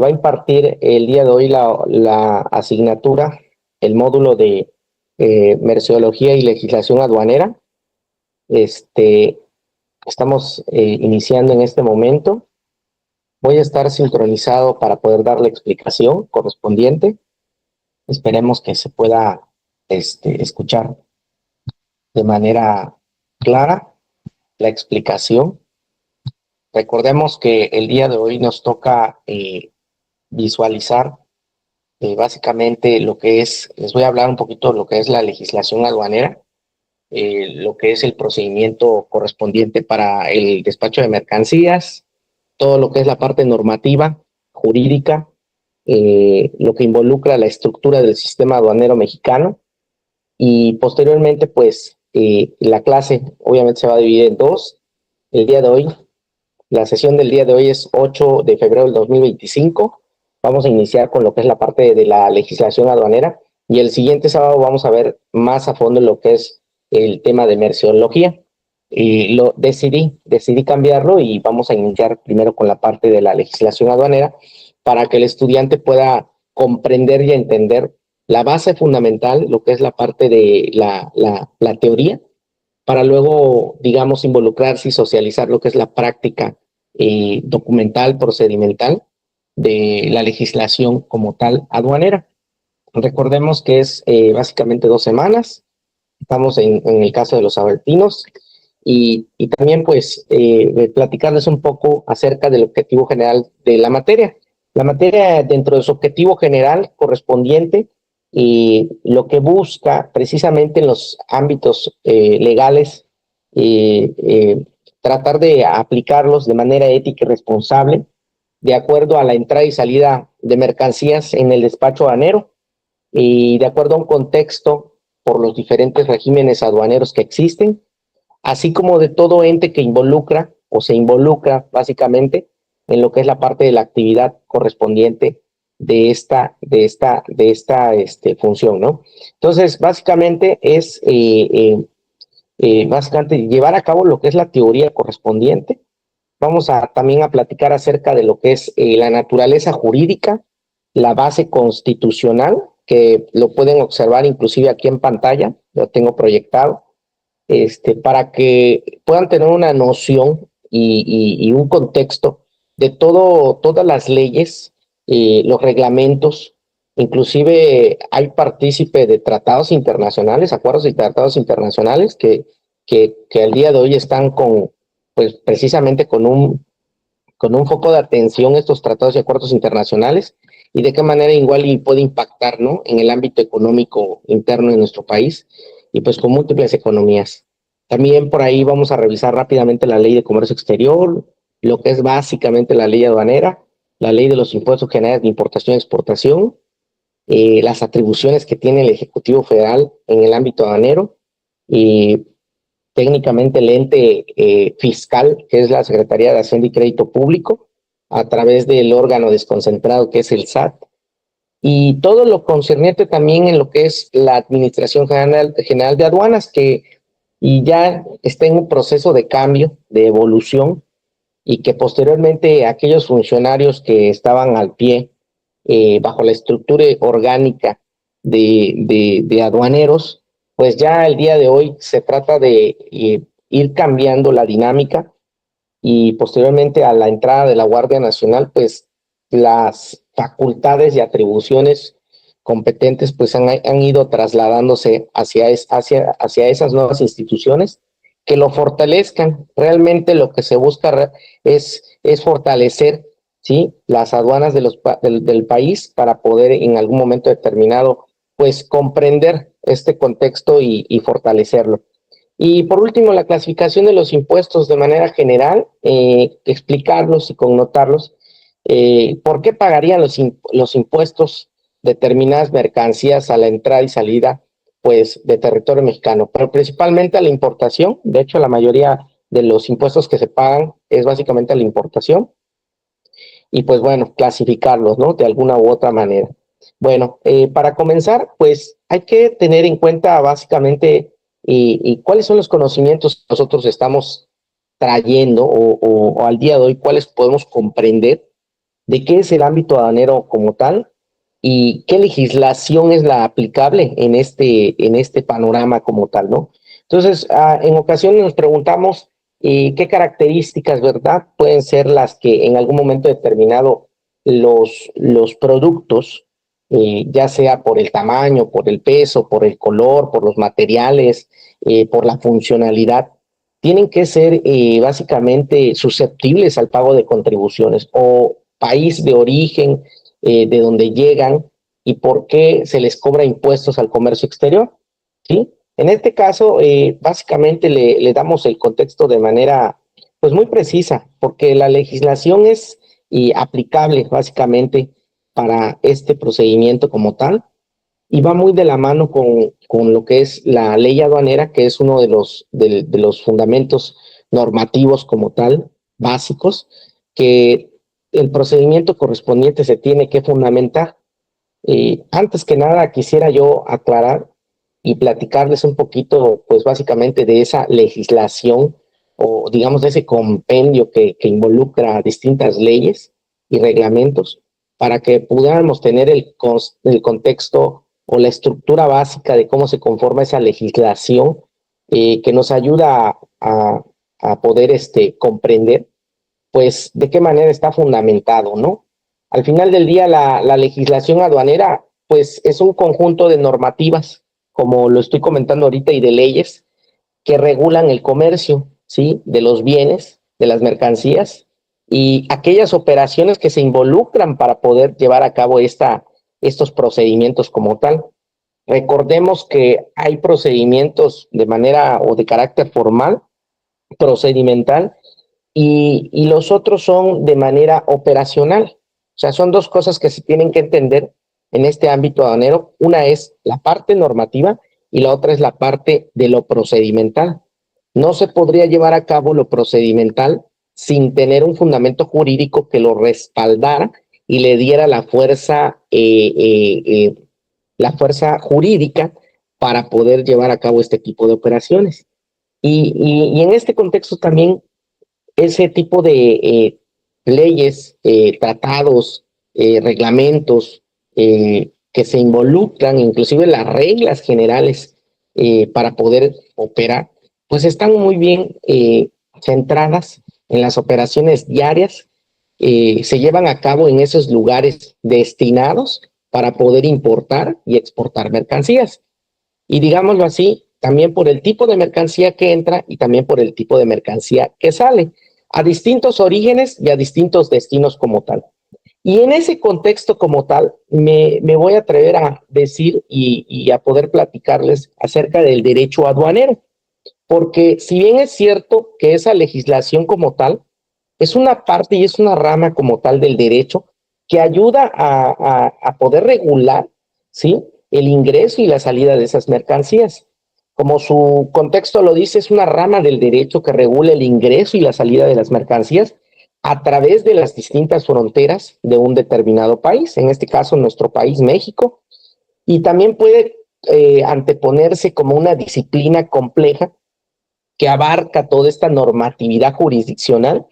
va a impartir el día de hoy la asignatura, el módulo de Merceología y Legislación Aduanera. Estamos iniciando en este momento. Voy a estar sincronizado para poder dar la explicación correspondiente. Esperemos que se pueda escuchar de manera clara la explicación. Recordemos que el día de hoy nos toca visualizar básicamente lo que es, les voy a hablar un poquito de lo que es la legislación aduanera, lo que es el procedimiento correspondiente para el despacho de mercancías, todo lo que es la parte normativa, jurídica, lo que involucra la estructura del sistema aduanero mexicano, y posteriormente pues la clase obviamente se va a dividir en dos. El día de hoy, la sesión del día de hoy es 8 de febrero del 2025. Vamos a iniciar con lo que es la parte de la legislación aduanera, y el siguiente sábado vamos a ver más a fondo lo que es el tema de merceología. Y decidí cambiarlo, y vamos a iniciar primero con la parte de la legislación aduanera para que el estudiante pueda comprender y entender la base fundamental, lo que es la parte de la teoría, para luego, digamos, involucrarse y socializar lo que es la práctica documental, procedimental de la legislación como tal aduanera. Recordemos que es básicamente 2 semanas. Estamos en el caso de los sabaltinos, y también pues platicarles un poco acerca del objetivo general de la materia. La materia, dentro de su objetivo general correspondiente, lo que busca precisamente en los ámbitos legales, tratar de aplicarlos de manera ética y responsable, de acuerdo a la entrada y salida de mercancías en el despacho aduanero, y de acuerdo a un contexto por los diferentes regímenes aduaneros que existen, así como de todo ente que involucra o se involucra básicamente en lo que es la parte de la actividad correspondiente de esta función, ¿no? Entonces, básicamente es básicamente llevar a cabo lo que es la teoría correspondiente. Vamos a también a platicar acerca de lo que es la naturaleza jurídica, la base constitucional, que lo pueden observar inclusive aquí en pantalla, lo tengo proyectado, para que puedan tener una noción y un contexto de todas las leyes, los reglamentos. Inclusive hay partícipe de tratados internacionales, acuerdos y tratados internacionales que al día de hoy están pues precisamente con un foco de atención estos tratados y acuerdos internacionales, y de qué manera igual y puede impactar, ¿no?, en el ámbito económico interno de nuestro país, y pues con múltiples economías. También por ahí vamos a revisar rápidamente la ley de comercio exterior, lo que es básicamente la ley aduanera, la ley de los impuestos generales de importación y exportación, las atribuciones que tiene el Ejecutivo Federal en el ámbito aduanero, y técnicamente el ente fiscal, que es la Secretaría de Hacienda y Crédito Público, a través del órgano desconcentrado que es el SAT, y todo lo concerniente también en lo que es la Administración General de Aduanas, que y ya está en un proceso de cambio, de evolución, y que posteriormente aquellos funcionarios que estaban al pie, bajo la estructura orgánica de aduaneros, pues ya el día de hoy se trata de ir cambiando la dinámica, y posteriormente a la entrada de la Guardia Nacional, pues las facultades y atribuciones competentes pues han ido trasladándose hacia esas nuevas instituciones que lo fortalezcan. Realmente lo que se busca es fortalecer, ¿sí?, las aduanas del país, para poder en algún momento determinado pues comprender este contexto y fortalecerlo. Y por último, la clasificación de los impuestos de manera general, explicarlos y connotarlos. ¿Por qué pagarían los impuestos determinadas mercancías a la entrada y salida pues de territorio mexicano? Pero principalmente a la importación. De hecho, la mayoría de los impuestos que se pagan es básicamente a la importación. Y pues bueno, clasificarlos, ¿no?, de alguna u otra manera. Bueno, para comenzar, pues hay que tener en cuenta básicamente y cuáles son los conocimientos que nosotros estamos trayendo o al día de hoy, cuáles podemos comprender de qué es el ámbito aduanero como tal y qué legislación es la aplicable en este panorama como tal, ¿no? Entonces, en ocasiones nos preguntamos qué características, ¿verdad?, pueden ser las que en algún momento determinado los productos, ya sea por el tamaño, por el peso, por el color, por los materiales, por la funcionalidad, tienen que ser básicamente susceptibles al pago de contribuciones o país de origen de donde llegan y por qué se les cobra impuestos al comercio exterior, ¿sí? En este caso, básicamente le damos el contexto de manera pues muy precisa, porque la legislación es aplicable básicamente para este procedimiento como tal, y va muy de la mano con lo que es la ley aduanera, que es uno de los fundamentos normativos como tal, básicos, que el procedimiento correspondiente se tiene que fundamentar. Antes que nada, quisiera yo aclarar y platicarles un poquito, pues básicamente de esa legislación o digamos de ese compendio que involucra distintas leyes y reglamentos para que pudiéramos tener el contexto o la estructura básica de cómo se conforma esa legislación que nos ayuda a poder comprender pues de qué manera está fundamentado, ¿no? Al final del día, la legislación aduanera, pues es un conjunto de normativas, como lo estoy comentando ahorita, y de leyes que regulan el comercio, ¿sí? De los bienes, de las mercancías y aquellas operaciones que se involucran para poder llevar a cabo estos procedimientos como tal. Recordemos que hay procedimientos de manera o de carácter formal, procedimental, y los otros son de manera operacional. O sea, son dos cosas que se tienen que entender en este ámbito aduanero. Una es la parte normativa y la otra es la parte de lo procedimental. No se podría llevar a cabo lo procedimental sin tener un fundamento jurídico que lo respaldara y le diera la fuerza jurídica para poder llevar a cabo este tipo de operaciones. Y en este contexto también ese tipo de leyes, tratados, reglamentos que se involucran, inclusive las reglas generales para poder operar, pues están muy bien centradas en las operaciones diarias, se llevan a cabo en esos lugares destinados para poder importar y exportar mercancías. Y digámoslo así, también por el tipo de mercancía que entra y también por el tipo de mercancía que sale, a distintos orígenes y a distintos destinos como tal. Y en ese contexto como tal, me voy a atrever a decir y a poder platicarles acerca del derecho aduanero, porque si bien es cierto que esa legislación como tal es una parte y es una rama como tal del derecho que ayuda a poder regular, ¿sí?, el ingreso y la salida de esas mercancías. Como su contexto lo dice, es una rama del derecho que regula el ingreso y la salida de las mercancías a través de las distintas fronteras de un determinado país, en este caso nuestro país, México, y también puede anteponerse como una disciplina compleja que abarca toda esta normatividad jurisdiccional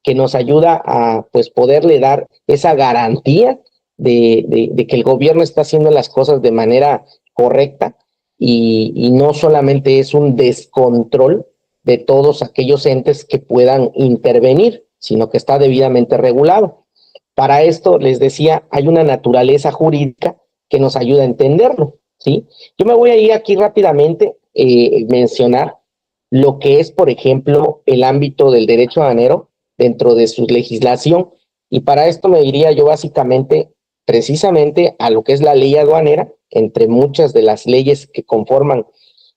que nos ayuda a pues poderle dar esa garantía de que el gobierno está haciendo las cosas de manera correcta y no solamente es un descontrol de todos aquellos entes que puedan intervenir, sino que está debidamente regulado. Para esto, les decía, hay una naturaleza jurídica que nos ayuda a entenderlo, ¿sí? Yo me voy a ir aquí rápidamente mencionar lo que es, por ejemplo, el ámbito del derecho aduanero dentro de su legislación. Y para esto me iría yo básicamente, precisamente, a lo que es la ley aduanera, entre muchas de las leyes que conforman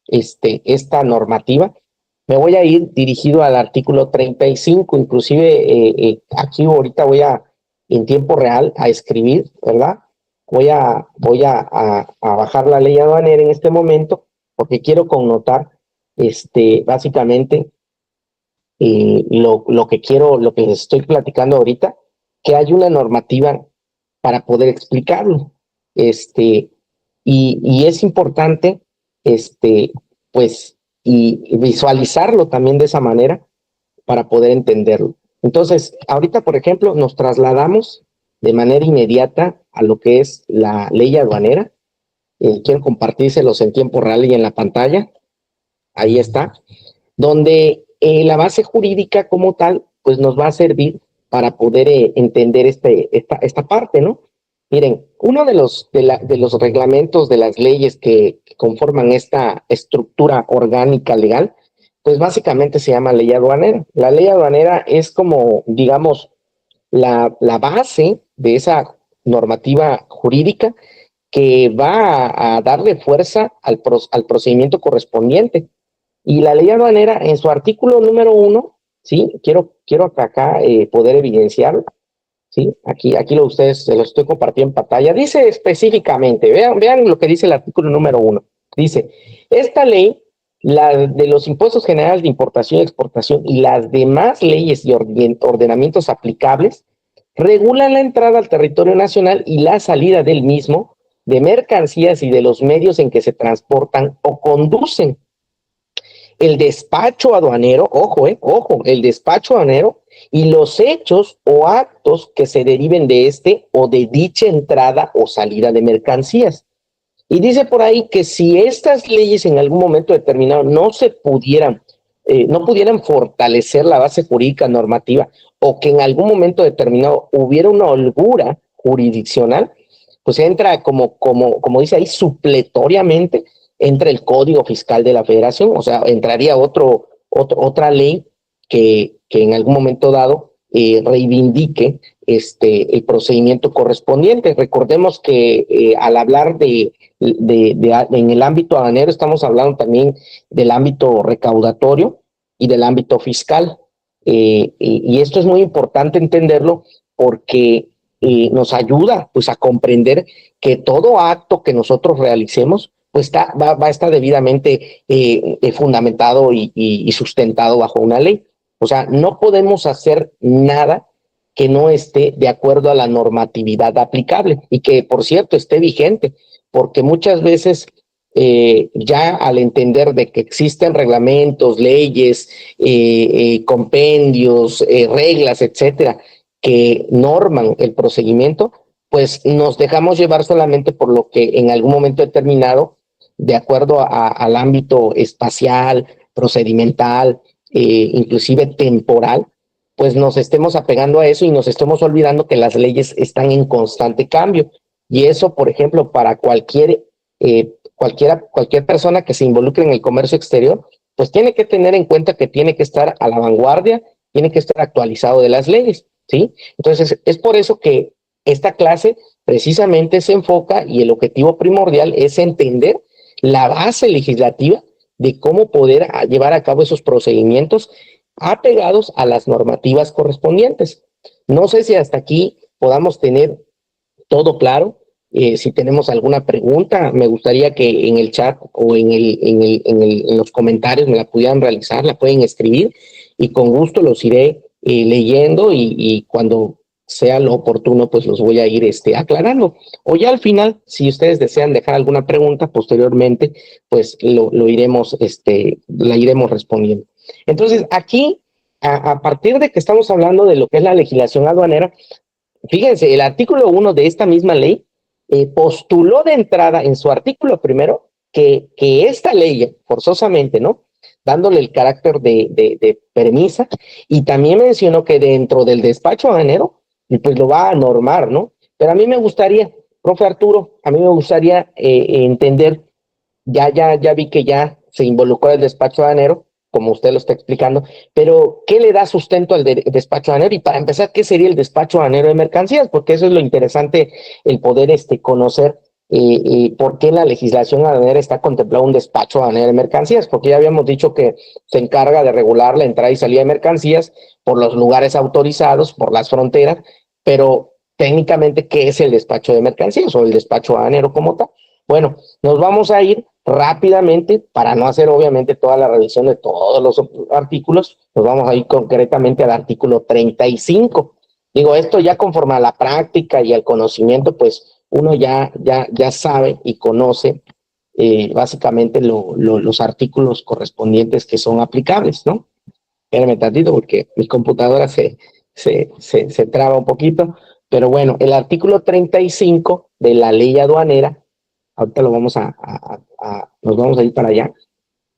esta normativa. Me voy a ir dirigido al artículo 35, inclusive aquí ahorita voy a, en tiempo real, a escribir, ¿verdad? Voy a bajar la ley aduanera en este momento, porque quiero connotar, básicamente, lo que quiero, lo que estoy platicando ahorita, que hay una normativa para poder explicarlo. Y es importante, pues, y visualizarlo también de esa manera para poder entenderlo. Entonces, ahorita, por ejemplo, nos trasladamos. de manera inmediata a lo que es la ley aduanera. Quiero compartírselos en tiempo real y en la pantalla. Ahí está, donde la base jurídica como tal, pues nos va a servir para poder entender esta parte, ¿no? Miren, uno de los reglamentos de las leyes que conforman esta estructura orgánica legal, pues básicamente se llama ley aduanera. La ley aduanera es como, digamos, la base de esa normativa jurídica que va a darle fuerza al procedimiento correspondiente. Y la ley aduanera, en su artículo número 1, ¿sí? Quiero acá poder evidenciarlo, ¿sí? Aquí ustedes se lo estoy compartiendo en pantalla. Dice específicamente, vean lo que dice el artículo número 1. Dice, esta ley, la de los impuestos generales de importación y exportación y las demás leyes y ordenamientos aplicables, regulan la entrada al territorio nacional y la salida del mismo de mercancías y de los medios en que se transportan o conducen. El despacho aduanero, ojo, el despacho aduanero y los hechos o actos que se deriven de este o de dicha entrada o salida de mercancías. Y dice por ahí que si estas leyes en algún momento determinado no pudieran fortalecer la base jurídica normativa o que en algún momento determinado hubiera una holgura jurisdiccional, pues entra como dice ahí, supletoriamente entra el Código Fiscal de la Federación, o sea, entraría otra ley que en algún momento dado reivindique el procedimiento correspondiente. Recordemos que al hablar en el ámbito aduanero estamos hablando también del ámbito recaudatorio y del ámbito fiscal. Y esto es muy importante entenderlo porque nos ayuda pues a comprender que todo acto que nosotros realicemos pues va a estar debidamente fundamentado y sustentado bajo una ley. O sea, no podemos hacer nada que no esté de acuerdo a la normatividad aplicable y que, por cierto, esté vigente, porque muchas veces ya al entender de que existen reglamentos, leyes, compendios, reglas, etcétera, que norman el procedimiento, pues nos dejamos llevar solamente por lo que en algún momento determinado, de acuerdo al ámbito espacial, procedimental, inclusive temporal, pues nos estemos apegando a eso y nos estemos olvidando que las leyes están en constante cambio. Y eso, por ejemplo, para cualquier persona que se involucre en el comercio exterior, pues tiene que tener en cuenta que tiene que estar a la vanguardia, tiene que estar actualizado de las leyes, ¿sí? Entonces, es por eso que esta clase precisamente se enfoca y el objetivo primordial es entender la base legislativa de cómo poder llevar a cabo esos procedimientos apegados a las normativas correspondientes. No sé si hasta aquí podamos tener todo claro. Si tenemos alguna pregunta, me gustaría que en el chat o en los comentarios me la pudieran realizar, la pueden escribir y con gusto los iré leyendo y cuando sea lo oportuno, pues los voy a ir aclarando. O ya al final, si ustedes desean dejar alguna pregunta posteriormente, pues la iremos respondiendo. Entonces, aquí, a partir de que estamos hablando de lo que es la legislación aduanera, fíjense, el artículo 1 de esta misma ley postuló de entrada en su artículo primero que esta ley, forzosamente, ¿no? Dándole el carácter de premisa, y también mencionó que dentro del despacho aduanero, pues lo va a normar, ¿no? Pero a mí me gustaría, profe Arturo, a mí me gustaría entender, ya vi que ya se involucró el despacho aduanero, como usted lo está explicando, pero ¿qué le da sustento al despacho aduanero? Y para empezar, ¿qué sería el despacho aduanero de mercancías? Porque eso es lo interesante, el poder conocer por qué en la legislación aduanera está contemplado un despacho aduanero de mercancías, porque ya habíamos dicho que se encarga de regular la entrada y salida de mercancías por los lugares autorizados, por las fronteras, pero técnicamente, ¿qué es el despacho de mercancías o el despacho aduanero como tal? Bueno, nos vamos a ir rápidamente, para no hacer obviamente toda la revisión de todos los artículos, nos vamos a ir concretamente al artículo 35. Digo, esto ya conforme a la práctica y al conocimiento, pues uno ya sabe y conoce básicamente los artículos correspondientes que son aplicables, ¿no? Espérame tantito porque mi computadora se traba un poquito, Pero bueno, el artículo 35 de la ley aduanera, ahorita lo vamos nos vamos a ir para allá,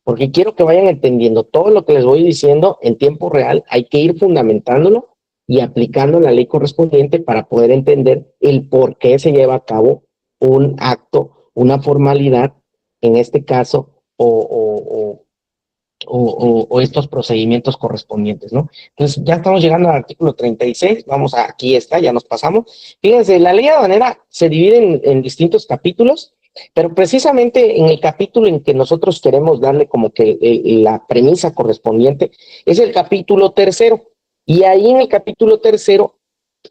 porque quiero que vayan entendiendo todo lo que les voy diciendo en tiempo real. Hay que ir fundamentándolo y aplicando la ley correspondiente para poder entender el por qué se lleva a cabo un acto, una formalidad, en este caso, o estos procedimientos correspondientes, ¿no? Entonces, ya estamos llegando al artículo 36, aquí está, ya nos pasamos. Fíjense, la ley aduanera se divide en distintos capítulos, pero precisamente en el capítulo en que nosotros queremos darle como que la premisa correspondiente es el capítulo tercero, y ahí en el capítulo tercero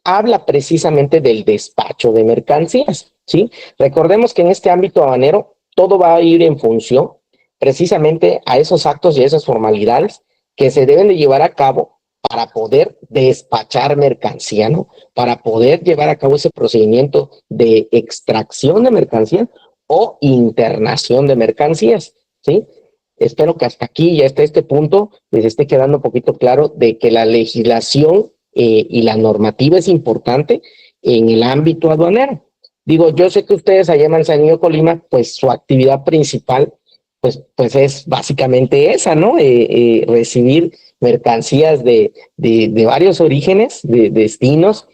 habla precisamente del despacho de mercancías, ¿sí? Recordemos que en este ámbito aduanero todo va a ir en función precisamente a esos actos y a esas formalidades que se deben de llevar a cabo para poder despachar mercancía, ¿no? Para poder llevar a cabo ese procedimiento de extracción de mercancías o internación de mercancías, ¿sí? Espero que hasta aquí, ya hasta este punto, les esté quedando un poquito claro de que la legislación y la normativa es importante en el ámbito aduanero. Digo, yo sé que ustedes allá en Manzanillo, Colima, pues su actividad principal, pues es básicamente esa, ¿no? Recibir mercancías de varios orígenes, de destinos,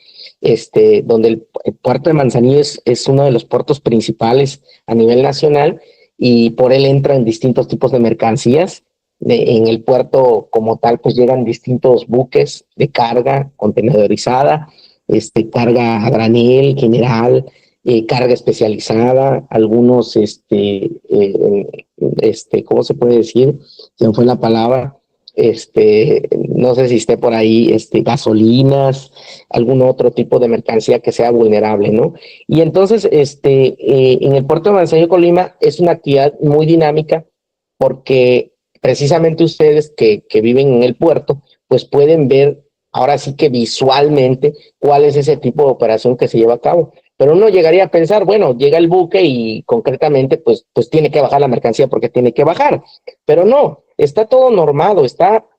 donde el puerto de Manzanillo es uno de los puertos principales a nivel nacional y por él entran distintos tipos de mercancías. En el puerto como tal, pues llegan distintos buques de carga contenedorizada, carga a granel, general, carga especializada, algunos, ¿cómo se puede decir? Se me fue la palabra, no sé si esté por ahí, gasolinas, algún otro tipo de mercancía que sea vulnerable, ¿no? Y entonces, en el puerto de Manzanillo, Colima, es una actividad muy dinámica porque precisamente ustedes que viven en el puerto, pues pueden ver ahora sí que visualmente cuál es ese tipo de operación que se lleva a cabo. Pero uno llegaría a pensar, bueno, llega el buque y concretamente pues tiene que bajar la mercancía porque tiene que bajar. Pero no, está todo normado,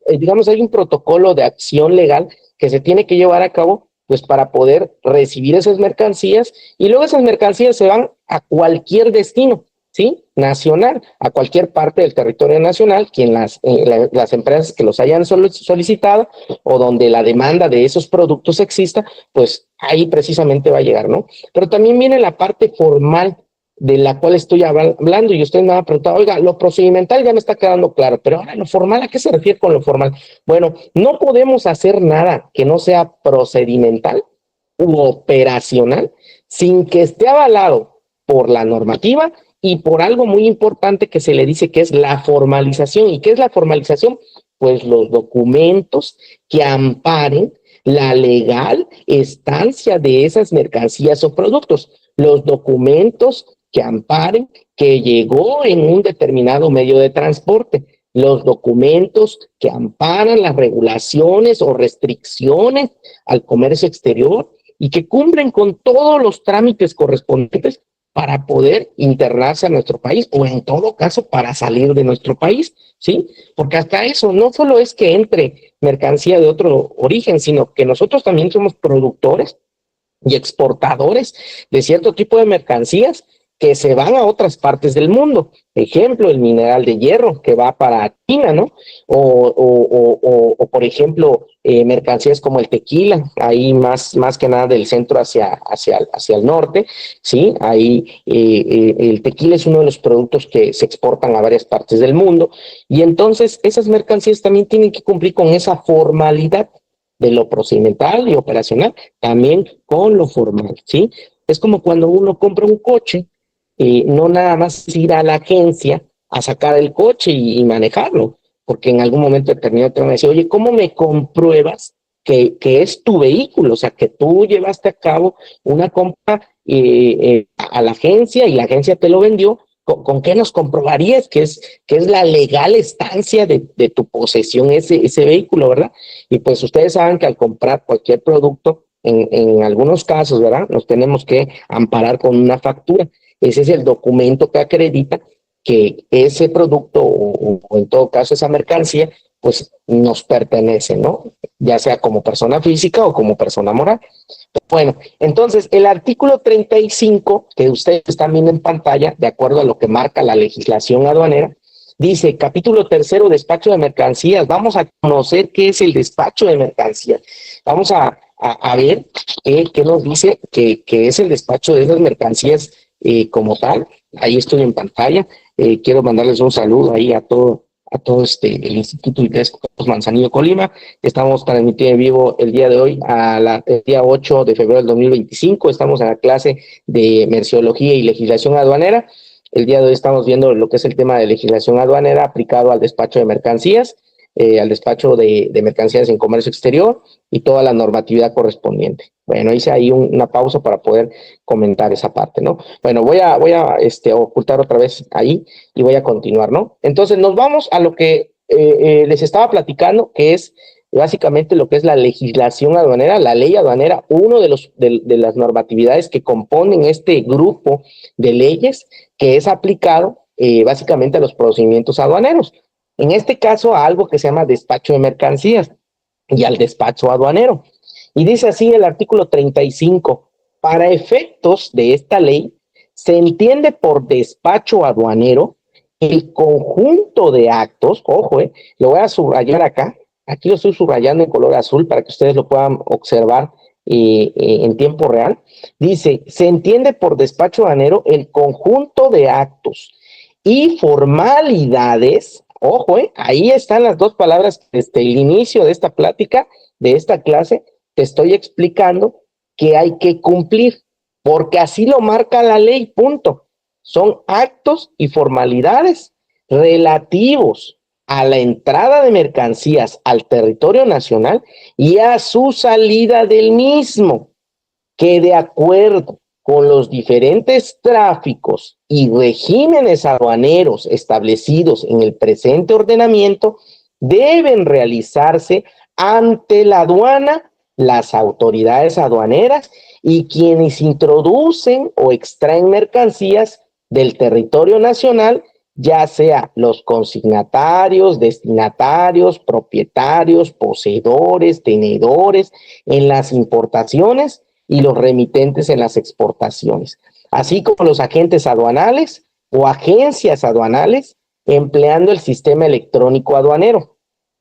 digamos, hay un protocolo de acción legal que se tiene que llevar a cabo pues para poder recibir esas mercancías y luego esas mercancías se van a cualquier destino, ¿sí? Nacional, a cualquier parte del territorio nacional, las empresas que los hayan solicitado o donde la demanda de esos productos exista, pues ahí precisamente va a llegar, ¿no? Pero también viene la parte formal de la cual estoy hablando y usted me ha preguntado, oiga, lo procedimental ya me está quedando claro, pero ahora lo formal, ¿a qué se refiere con lo formal? Bueno, no podemos hacer nada que no sea procedimental u operacional sin que esté avalado por la normativa y por algo muy importante que se le dice que es la formalización. ¿Y qué es la formalización? Pues los documentos que amparen la legal estancia de esas mercancías o productos, los documentos que amparen que llegó en un determinado medio de transporte, los documentos que amparan las regulaciones o restricciones al comercio exterior y que cumplen con todos los trámites correspondientes para poder internarse a nuestro país o en todo caso para salir de nuestro país, ¿sí? Porque hasta eso no solo es que entre mercancía de otro origen, sino que nosotros también somos productores y exportadores de cierto tipo de mercancías que se van a otras partes del mundo. Ejemplo, el mineral de hierro que va para China, ¿no? O por ejemplo, mercancías como el tequila, ahí más que nada del centro hacia el norte, ¿sí? Ahí el tequila es uno de los productos que se exportan a varias partes del mundo y entonces esas mercancías también tienen que cumplir con esa formalidad de lo procedimental y operacional, también con lo formal, ¿sí? Es como cuando uno compra un coche, no nada más ir a la agencia a sacar el coche y manejarlo, porque en algún momento determinado te van a decir, oye, ¿cómo me compruebas que es tu vehículo? O sea, que tú llevaste a cabo una compra a la agencia y la agencia te lo vendió. ¿Con qué nos comprobarías que es la legal estancia de tu posesión ese vehículo, verdad? Y pues ustedes saben que al comprar cualquier producto, en algunos casos, ¿verdad? Nos tenemos que amparar con una factura. Ese es el documento que acredita que ese producto o en todo caso esa mercancía pues nos pertenece, ¿no? Ya sea como persona física o como persona moral. Bueno, entonces el artículo 35, que ustedes están viendo en pantalla, de acuerdo a lo que marca la legislación aduanera, dice, capítulo tercero, despacho de mercancías. Vamos a conocer qué es el despacho de mercancías. Vamos a ver qué nos dice que es el despacho de esas mercancías como tal. Ahí estoy en pantalla. Quiero mandarles un saludo ahí a todo el Instituto ITESCO Manzanillo Colima. Estamos transmitiendo en vivo el día de hoy, el día 8 de febrero del 2025. Estamos en la clase de Merciología y Legislación Aduanera. El día de hoy estamos viendo lo que es el tema de legislación aduanera aplicado al despacho de mercancías, al despacho de mercancías en comercio exterior y toda la normatividad correspondiente. Bueno, hice ahí una pausa para poder comentar esa parte, ¿no? Bueno, voy a ocultar otra vez ahí y voy a continuar, ¿no? Entonces nos vamos a lo que les estaba platicando, que es básicamente lo que es la legislación aduanera, la ley aduanera, uno de las normatividades que componen este grupo de leyes que es aplicado básicamente a los procedimientos aduaneros. En este caso, a algo que se llama despacho de mercancías y al despacho aduanero. Y dice así el artículo 35, para efectos de esta ley, se entiende por despacho aduanero el conjunto de actos, ojo, lo voy a subrayar acá, aquí lo estoy subrayando en color azul para que ustedes lo puedan observar en tiempo real. Dice, se entiende por despacho aduanero el conjunto de actos y formalidades, ojo, ahí están las dos palabras desde el inicio de esta plática, de esta clase, te estoy explicando que hay que cumplir, porque así lo marca la ley, punto. Son actos y formalidades relativos a la entrada de mercancías al territorio nacional y a su salida del mismo, que de acuerdo con los diferentes tráficos y regímenes aduaneros establecidos en el presente ordenamiento, deben realizarse ante la aduana las autoridades aduaneras y quienes introducen o extraen mercancías del territorio nacional, ya sea los consignatarios, destinatarios, propietarios, poseedores, tenedores en las importaciones y los remitentes en las exportaciones, así como los agentes aduanales o agencias aduanales empleando el sistema electrónico aduanero.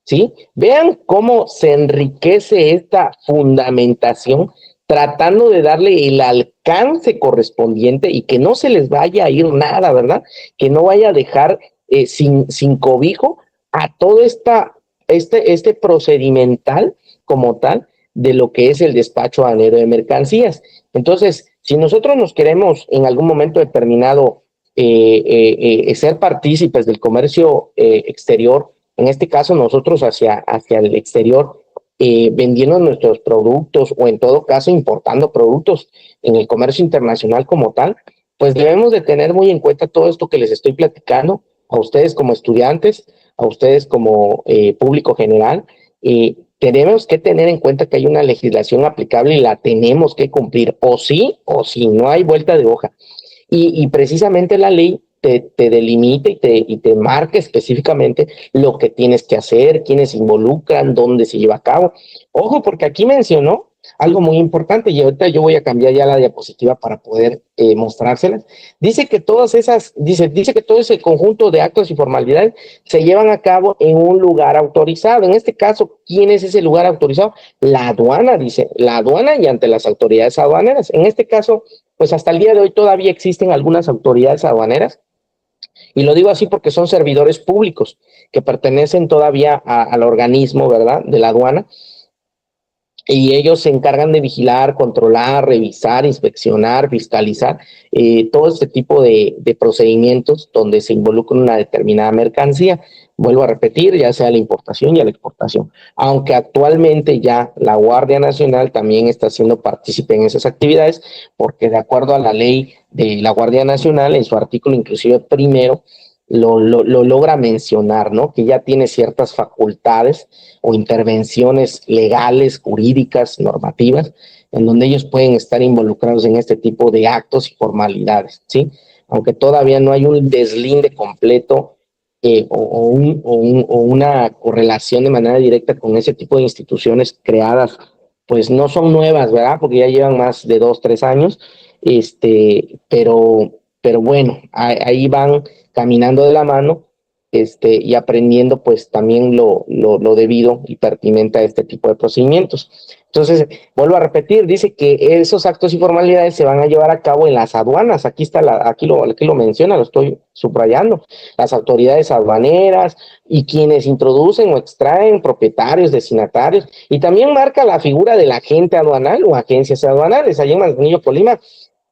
¿Sí? Vean cómo se enriquece esta fundamentación tratando de darle el alcance correspondiente y que no se les vaya a ir nada, ¿verdad? Que no vaya a dejar sin cobijo a todo este procedimental como tal de lo que es el despacho aduanero de mercancías. Entonces, si nosotros nos queremos en algún momento determinado ser partícipes del comercio exterior, en este caso nosotros hacia el exterior, vendiendo nuestros productos o en todo caso importando productos en el comercio internacional como tal, pues debemos de tener muy en cuenta todo esto que les estoy platicando, a ustedes como estudiantes, a ustedes como público general. Tenemos que tener en cuenta que hay una legislación aplicable y la tenemos que cumplir, o sí, no hay vuelta de hoja. Y precisamente la ley te delimita y te marca específicamente lo que tienes que hacer, quiénes se involucran, dónde se lleva a cabo. Ojo, porque aquí mencionó algo muy importante y ahorita yo voy a cambiar ya la diapositiva para poder mostrárselas. Dice que todo ese conjunto de actos y formalidades se llevan a cabo en un lugar autorizado. En este caso, ¿quién es ese lugar autorizado? La aduana, dice, la aduana y ante las autoridades aduaneras. En este caso, pues hasta el día de hoy todavía existen algunas autoridades aduaneras, y lo digo así porque son servidores públicos que pertenecen todavía al organismo, ¿verdad?, de la aduana, y ellos se encargan de vigilar, controlar, revisar, inspeccionar, fiscalizar todo este tipo de procedimientos donde se involucra una determinada mercancía. Vuelvo a repetir, ya sea la importación y la exportación, aunque actualmente ya la Guardia Nacional también está siendo partícipe en esas actividades, porque de acuerdo a la ley de la Guardia Nacional, en su artículo inclusive primero, lo logra mencionar, ¿no? Que ya tiene ciertas facultades o intervenciones legales, jurídicas, normativas, en donde ellos pueden estar involucrados en este tipo de actos y formalidades, ¿sí? Aunque todavía no hay un deslinde completo o una correlación de manera directa con ese tipo de instituciones creadas, pues no son nuevas, ¿verdad? Porque ya llevan más de 2, 3 años, pero bueno, ahí van caminando de la mano, y aprendiendo pues también lo debido y pertinente a este tipo de procedimientos. Entonces, vuelvo a repetir, dice que esos actos y formalidades se van a llevar a cabo en las aduanas. Aquí está, aquí lo menciona, lo estoy subrayando. Las autoridades aduaneras y quienes introducen o extraen, propietarios, destinatarios, y también marca la figura del agente aduanal o agencias aduanales. Allí en Manzanillo, Colima,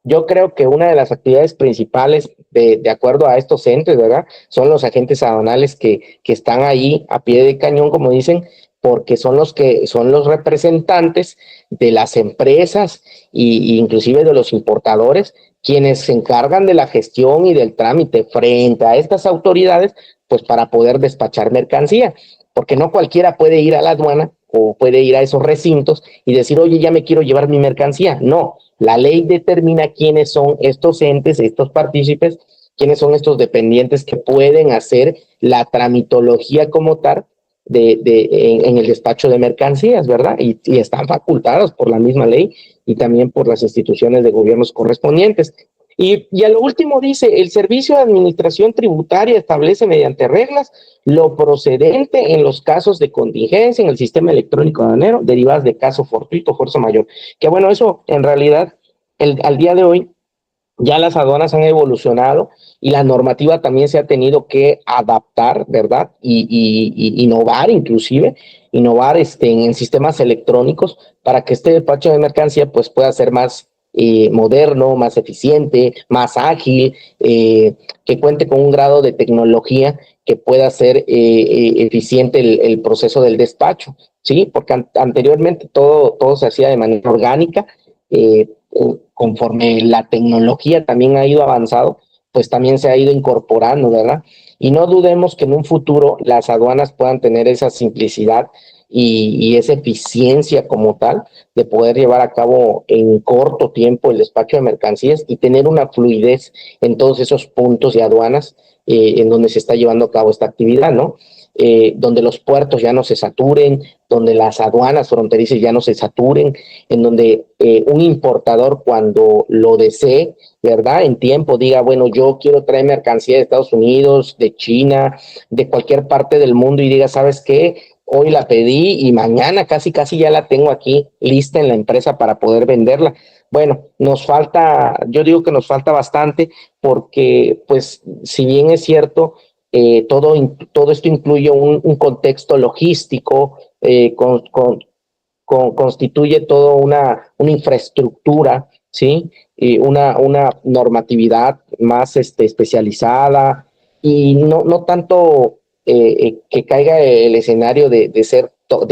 yo creo que una de las actividades principales, de acuerdo a estos entes, ¿verdad? Son los agentes aduanales que están ahí a pie de cañón, como dicen, porque son los que son los representantes de las empresas y inclusive de los importadores, quienes se encargan de la gestión y del trámite frente a estas autoridades, pues para poder despachar mercancía, porque no cualquiera puede ir a la aduana o puede ir a esos recintos y decir, oye, ya me quiero llevar mi mercancía. No, la ley determina quiénes son estos entes, estos partícipes, quiénes son estos dependientes que pueden hacer la tramitología como tal en el despacho de mercancías, ¿verdad? Y están facultados por la misma ley y también por las instituciones de gobiernos correspondientes. Y a lo último dice, el Servicio de Administración Tributaria establece mediante reglas lo procedente en los casos de contingencia en el sistema electrónico aduanero derivadas de caso fortuito, fuerza mayor. Que bueno, eso en realidad, al día de hoy, ya las aduanas han evolucionado y la normativa también se ha tenido que adaptar, ¿verdad? Y innovar inclusive, innovar en sistemas electrónicos para que este despacho de mercancía pues pueda ser más moderno, más eficiente, más ágil, que cuente con un grado de tecnología que pueda ser eficiente el proceso del despacho, ¿sí? Porque anteriormente todo se hacía de manera orgánica, conforme la tecnología también ha ido avanzado, pues también se ha ido incorporando, ¿verdad? Y no dudemos que en un futuro las aduanas puedan tener esa simplicidad y esa eficiencia como tal de poder llevar a cabo en corto tiempo el despacho de mercancías y tener una fluidez en todos esos puntos de aduanas en donde se está llevando a cabo esta actividad, ¿no? Donde los puertos ya no se saturen, donde las aduanas fronterizas ya no se saturen, en donde un importador cuando lo desee, ¿verdad? En tiempo diga, bueno, yo quiero traer mercancía de Estados Unidos, de China, de cualquier parte del mundo y diga, ¿sabes qué? Hoy la pedí y mañana casi ya la tengo aquí lista en la empresa para poder venderla. Bueno, nos falta, yo digo que nos falta bastante porque, pues, si bien es cierto, todo esto incluye un contexto logístico, constituye toda una infraestructura, ¿sí? Y una normatividad más especializada y no tanto que caiga el escenario de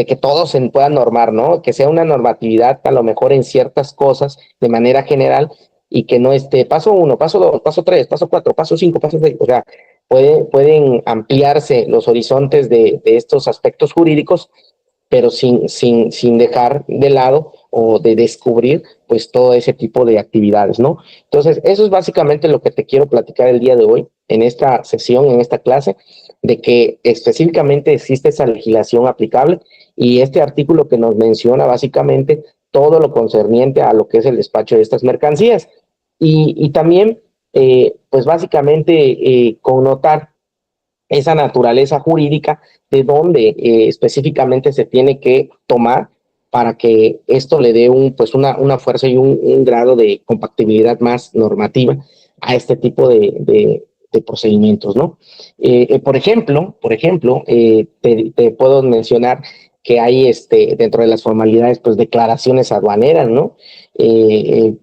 que todos se puedan normar, ¿no? Que sea una normatividad a lo mejor en ciertas cosas de manera general y que no esté paso 1, paso 2, paso 3, paso 4, paso 5, paso 6, o sea, pueden ampliarse los horizontes de estos aspectos jurídicos, pero sin dejar de lado o de descubrir pues todo ese tipo de actividades, ¿no? Entonces, eso es básicamente lo que te quiero platicar el día de hoy, en esta sesión, en esta clase, de que específicamente existe esa legislación aplicable y este artículo que nos menciona básicamente todo lo concerniente a lo que es el despacho de estas mercancías. Y también, pues básicamente, connotar esa naturaleza jurídica de donde específicamente se tiene que tomar para que esto le dé pues una fuerza y un grado de compatibilidad más normativa a este tipo de procedimientos, ¿no? Por ejemplo, te puedo mencionar que hay dentro de las formalidades, pues declaraciones aduaneras, ¿no?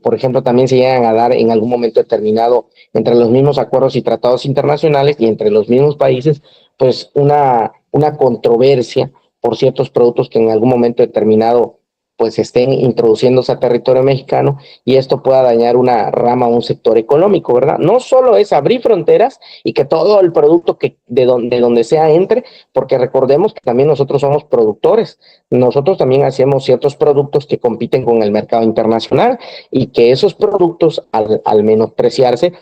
Por ejemplo, también se llegan a dar en algún momento determinado entre los mismos acuerdos y tratados internacionales y entre los mismos países, pues una controversia por ciertos productos que en algún momento determinado pues estén introduciéndose a territorio mexicano y esto pueda dañar una rama o un sector económico, ¿verdad? No solo es abrir fronteras y que todo el producto que de donde sea entre, porque recordemos que también nosotros somos productores, nosotros también hacemos ciertos productos que compiten con el mercado internacional y que esos productos al menospreciarse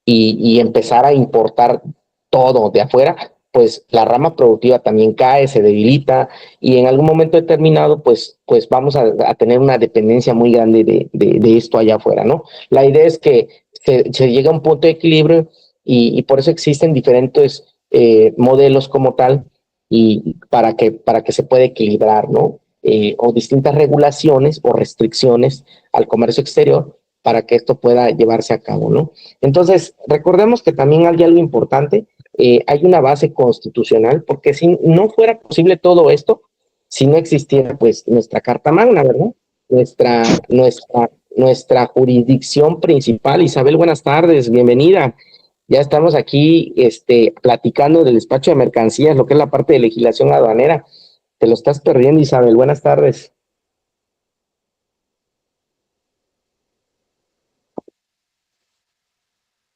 y empezar a importar todo de afuera, pues la rama productiva también cae, se debilita y en algún momento determinado pues vamos a tener una dependencia muy grande de esto allá afuera, ¿no? La idea es que se llega a un punto de equilibrio y por eso existen diferentes modelos como tal y para que se pueda equilibrar, ¿no? O distintas regulaciones o restricciones al comercio exterior para que esto pueda llevarse a cabo, ¿no? Entonces, recordemos que también hay algo importante, hay una base constitucional, porque si no fuera posible todo esto, si no existiera pues nuestra Carta Magna, ¿verdad? Nuestra, nuestra, nuestra jurisdicción principal. Isabel, buenas tardes, bienvenida. Ya estamos aquí platicando del despacho de mercancías, lo que es la parte de legislación aduanera. Te lo estás perdiendo, Isabel. Buenas tardes.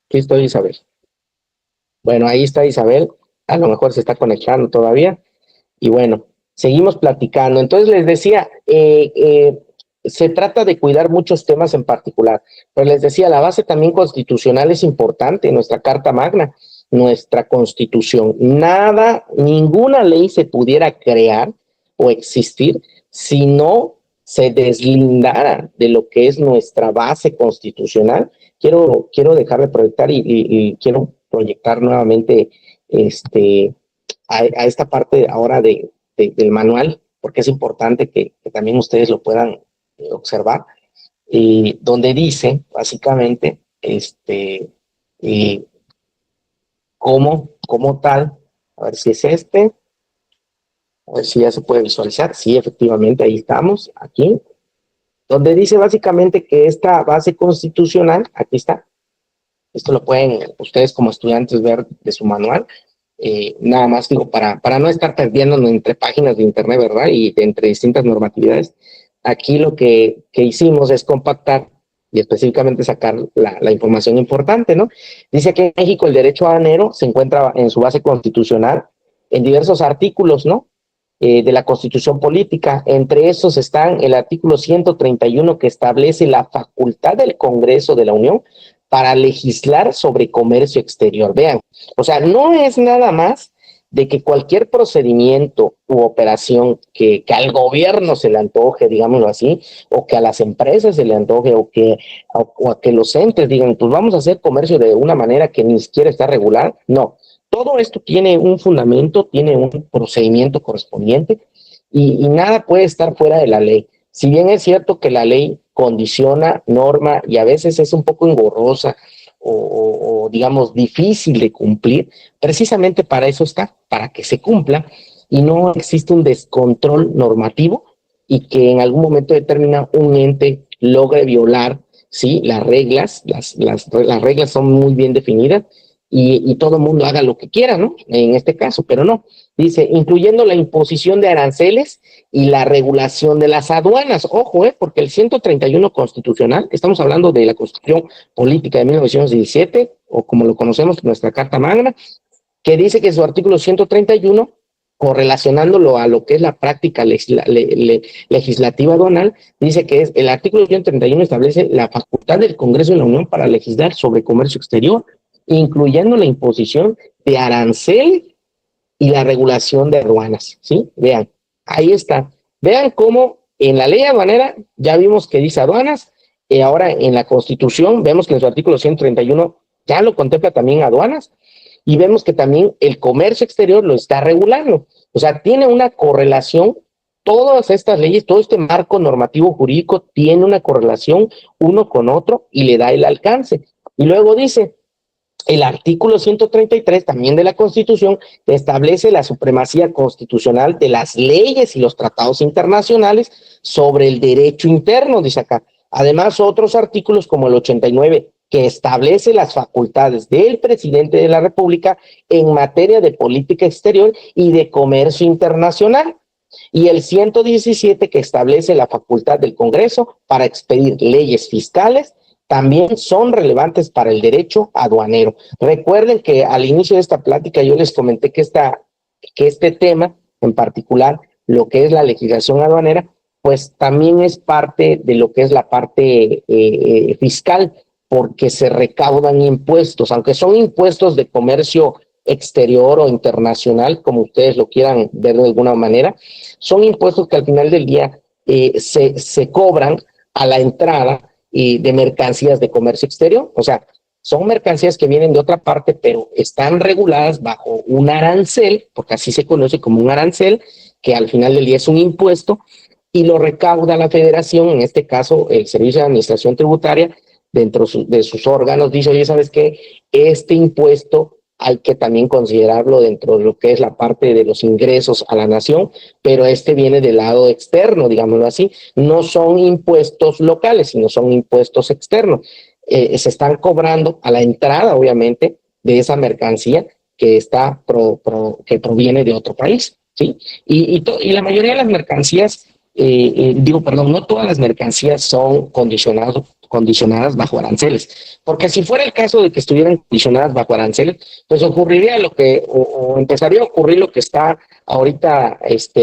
Aquí estoy, Isabel. Bueno, ahí está Isabel. A lo mejor se está conectando todavía. Y bueno, seguimos platicando. Entonces les decía, se trata de cuidar muchos temas en particular, pero les decía, la base también constitucional es importante, nuestra Carta Magna, nuestra Constitución. Nada, ninguna ley se pudiera crear o existir si no se deslindara de lo que es nuestra base constitucional. Quiero dejar de proyectar y quiero proyectar nuevamente a esta parte ahora del manual, porque es importante que también ustedes lo puedan observar, donde dice básicamente eh, cómo tal, a ver si es a ver si ya se puede visualizar, sí, efectivamente, ahí estamos, aquí, donde dice básicamente que esta base constitucional, aquí está, esto lo pueden ustedes como estudiantes ver de su manual. Nada más digo, para no estar perdiéndonos entre páginas de internet, ¿verdad? Y entre distintas normatividades. Aquí lo que hicimos es compactar y específicamente sacar la información importante, ¿no? Dice que en México el derecho aduanero se encuentra en su base constitucional en diversos artículos, ¿no? De la Constitución Política. Entre esos están el artículo 131 que establece la facultad del Congreso de la Unión para legislar sobre comercio exterior. Vean, o sea, no es nada más de que cualquier procedimiento u operación que al gobierno se le antoje, digámoslo así, o que a las empresas se le antoje, o a que los entes digan, pues vamos a hacer comercio de una manera que ni siquiera está regular. No, todo esto tiene un fundamento, tiene un procedimiento correspondiente y nada puede estar fuera de la ley. Si bien es cierto que la ley condiciona, norma y a veces es un poco engorrosa o digamos difícil de cumplir, precisamente para eso está, para que se cumpla y no existe un descontrol normativo y que en algún momento determinado un ente logre violar, ¿sí? Las reglas, las reglas son muy bien definidas y todo el mundo haga lo que quiera, ¿no? En este caso, pero no. Dice, incluyendo la imposición de aranceles y la regulación de las aduanas. Ojo, porque el 131 constitucional, estamos hablando de la Constitución Política de 1917, o como lo conocemos, nuestra Carta Magna, que dice que su artículo 131, correlacionándolo a lo que es la práctica legislativa aduanal, dice que es el artículo 131 establece la facultad del Congreso de la Unión para legislar sobre comercio exterior, incluyendo la imposición de arancel y la regulación de aduanas, ¿sí? Vean, ahí está. Vean cómo en la ley aduanera ya vimos que dice aduanas, y ahora en la Constitución vemos que en su artículo 131 ya lo contempla también aduanas, y vemos que también el comercio exterior lo está regulando. O sea, tiene una correlación, todas estas leyes, todo este marco normativo jurídico tiene una correlación uno con otro y le da el alcance. Y luego dice, el artículo 133 también de la Constitución establece la supremacía constitucional de las leyes y los tratados internacionales sobre el derecho interno, dice acá. Además, otros artículos como el 89, que establece las facultades del presidente de la República en materia de política exterior y de comercio internacional. Y el 117, que establece la facultad del Congreso para expedir leyes fiscales, también son relevantes para el derecho aduanero. Recuerden que al inicio de esta plática yo les comenté que este tema en particular, lo que es la legislación aduanera, pues también es parte de lo que es la parte fiscal, porque se recaudan impuestos, aunque son impuestos de comercio exterior o internacional, como ustedes lo quieran ver de alguna manera, son impuestos que al final del día se cobran a la entrada de mercancías de comercio exterior. O sea, son mercancías que vienen de otra parte, pero están reguladas bajo un arancel, porque así se conoce como un arancel, que al final del día es un impuesto, y lo recauda la federación, en este caso el Servicio de Administración Tributaria, dentro de sus órganos, dice, oye, ¿sabes qué? Este impuesto hay que también considerarlo dentro de lo que es la parte de los ingresos a la nación, pero este viene del lado externo, digámoslo así. No son impuestos locales, sino son impuestos externos. Se están cobrando a la entrada, obviamente, de esa mercancía que que proviene de otro país, ¿sí? Y la mayoría de las mercancías, perdón, no todas las mercancías son condicionadas bajo aranceles, porque si fuera el caso de que estuvieran condicionadas bajo aranceles, pues ocurriría o empezaría a ocurrir lo que está ahorita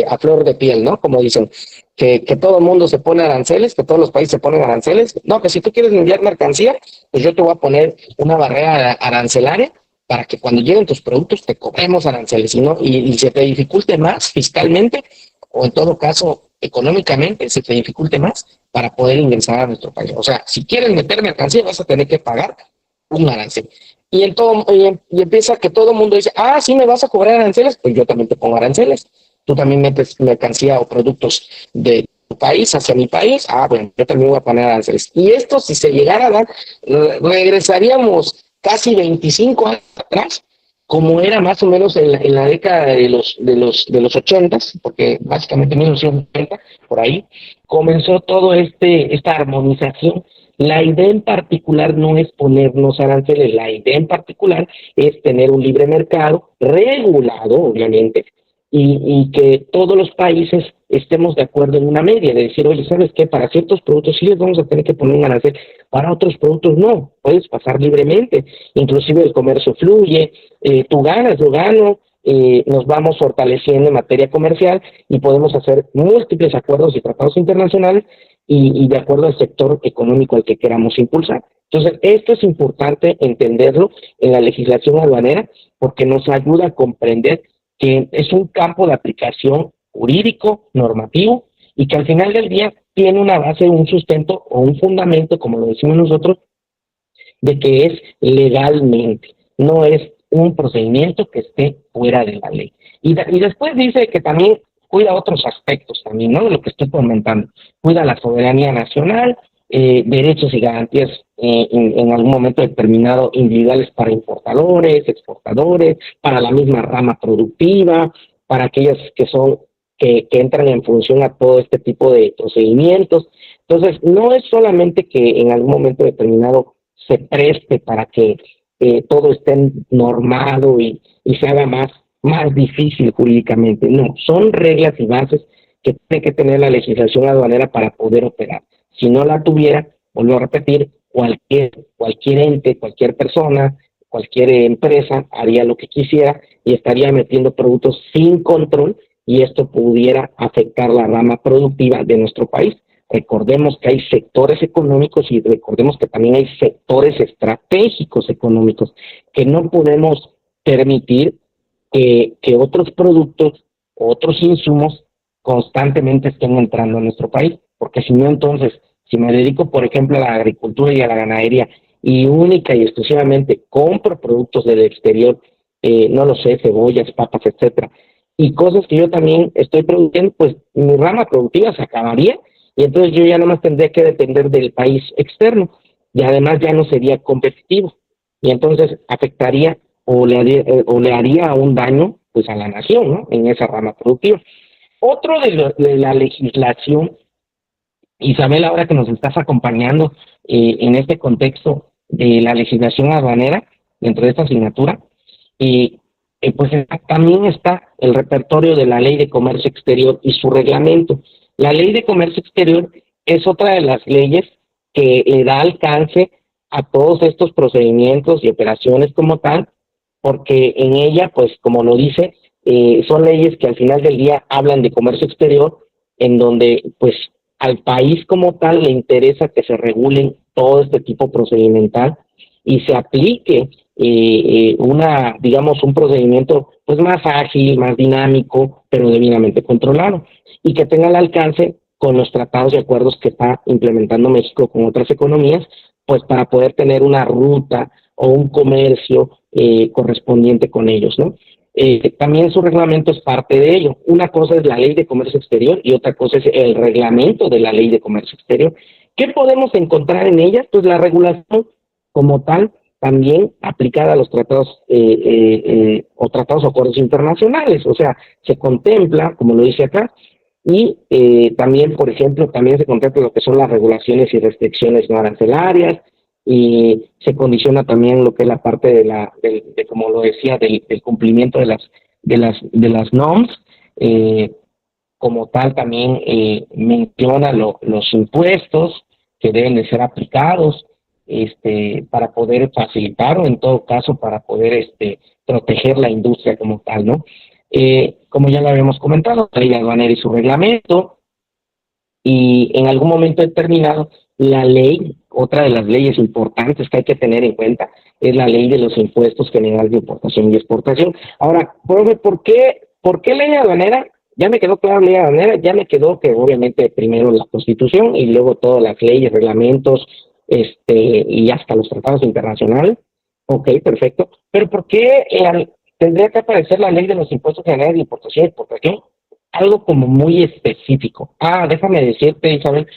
a flor de piel, ¿no? Como dicen, que todo el mundo se pone aranceles, que todos los países se ponen aranceles. No, que si tú quieres enviar mercancía, pues yo te voy a poner una barrera arancelaria para que cuando lleguen tus productos te cobremos aranceles y se te dificulte más fiscalmente o en todo caso económicamente se te dificulte más para poder ingresar a nuestro país. O sea, si quieres meter mercancía vas a tener que pagar un arancel. Y empieza que todo el mundo dice, ah, sí me vas a cobrar aranceles, pues yo también te pongo aranceles. Tú también metes mercancía o productos de tu país hacia mi país, ah, bueno, yo también voy a poner aranceles. Y esto, si se llegara a dar, regresaríamos casi 25 años atrás, como era más o menos en la década de los 80s, porque básicamente en 1990, por ahí, comenzó todo esta armonización. La idea en particular no es ponernos aranceles, la idea en particular es tener un libre mercado regulado, obviamente, y que todos los países estemos de acuerdo en una media, de decir, oye, ¿sabes qué? Para ciertos productos sí les vamos a tener que poner un arancel, para otros productos no, puedes pasar libremente, inclusive el comercio fluye, tú ganas, yo gano, nos vamos fortaleciendo en materia comercial y podemos hacer múltiples acuerdos y tratados internacionales y de acuerdo al sector económico al que queramos impulsar. Entonces, esto es importante entenderlo en la legislación aduanera porque nos ayuda a comprender que es un campo de aplicación jurídico, normativo, y que al final del día tiene una base, un sustento o un fundamento, como lo decimos nosotros, de que es legalmente, no es un procedimiento que esté fuera de la ley. Y después dice que también cuida otros aspectos también, ¿no? De lo que estoy comentando. Cuida la soberanía nacional, derechos y garantías en algún momento determinado individuales para importadores, exportadores, para la misma rama productiva, para aquellas que entran en función a todo este tipo de procedimientos. Entonces, no es solamente que en algún momento determinado se preste para que todo esté normado y se haga más difícil jurídicamente. No, son reglas y bases que tiene que tener la legislación aduanera para poder operar. Si no la tuviera, vuelvo a repetir, cualquier ente, cualquier persona, cualquier empresa haría lo que quisiera y estaría metiendo productos sin control y esto pudiera afectar la rama productiva de nuestro país. Recordemos que hay sectores económicos y recordemos que también hay sectores estratégicos económicos que no podemos permitir que otros productos, otros insumos constantemente estén entrando a nuestro país, porque si no, entonces, si me dedico, por ejemplo, a la agricultura y a la ganadería y única y exclusivamente compro productos del exterior, no lo sé, cebollas, papas, etcétera, y cosas que yo también estoy produciendo, pues mi rama productiva se acabaría y entonces yo ya no más tendría que depender del país externo y además ya no sería competitivo y entonces afectaría o le haría un daño pues a la nación, ¿no? En esa rama productiva. Otro de la legislación, Isabel, ahora que nos estás acompañando en este contexto de la legislación aduanera dentro de esta asignatura, y pues también está el repertorio de la Ley de Comercio Exterior y su reglamento. La Ley de Comercio Exterior es otra de las leyes que le da alcance a todos estos procedimientos y operaciones como tal, porque en ella, pues como lo dice, son leyes que al final del día hablan de comercio exterior, en donde pues al país como tal le interesa que se regulen todo este tipo procedimental y se aplique digamos, un procedimiento pues más ágil, más dinámico, pero debidamente controlado, y que tenga el alcance con los tratados y acuerdos que está implementando México con otras economías, pues para poder tener una ruta o un comercio correspondiente con ellos, ¿no? También su reglamento es parte de ello. Una cosa es la ley de comercio exterior y otra cosa es el reglamento de la ley de comercio exterior. ¿Qué podemos encontrar en ella? Pues la regulación como tal, también aplicada a los tratados o tratados o acuerdos internacionales. O sea, se contempla, como lo dice acá, y también, por ejemplo, también se contempla lo que son las regulaciones y restricciones no arancelarias, y se condiciona también lo que es la parte de como lo decía, del cumplimiento de las normas. Como tal, también menciona los impuestos que deben de ser aplicados para poder facilitar o en todo caso para poder proteger la industria como tal, ¿no? Como ya lo habíamos comentado, la ley aduanera y su reglamento, y en algún momento determinado, la ley, otra de las leyes importantes que hay que tener en cuenta, es la ley de los impuestos generales de importación y exportación. Ahora, profe, ¿por qué ley aduanera? Ya me quedó claro ley aduanera, ya me quedó que obviamente primero la Constitución y luego todas las leyes, reglamentos, y hasta los tratados internacionales. Ok, perfecto. Pero ¿por qué tendría que aparecer la ley de los impuestos generales de importación y exportación? Algo como muy específico. Déjame decirte, Isabel,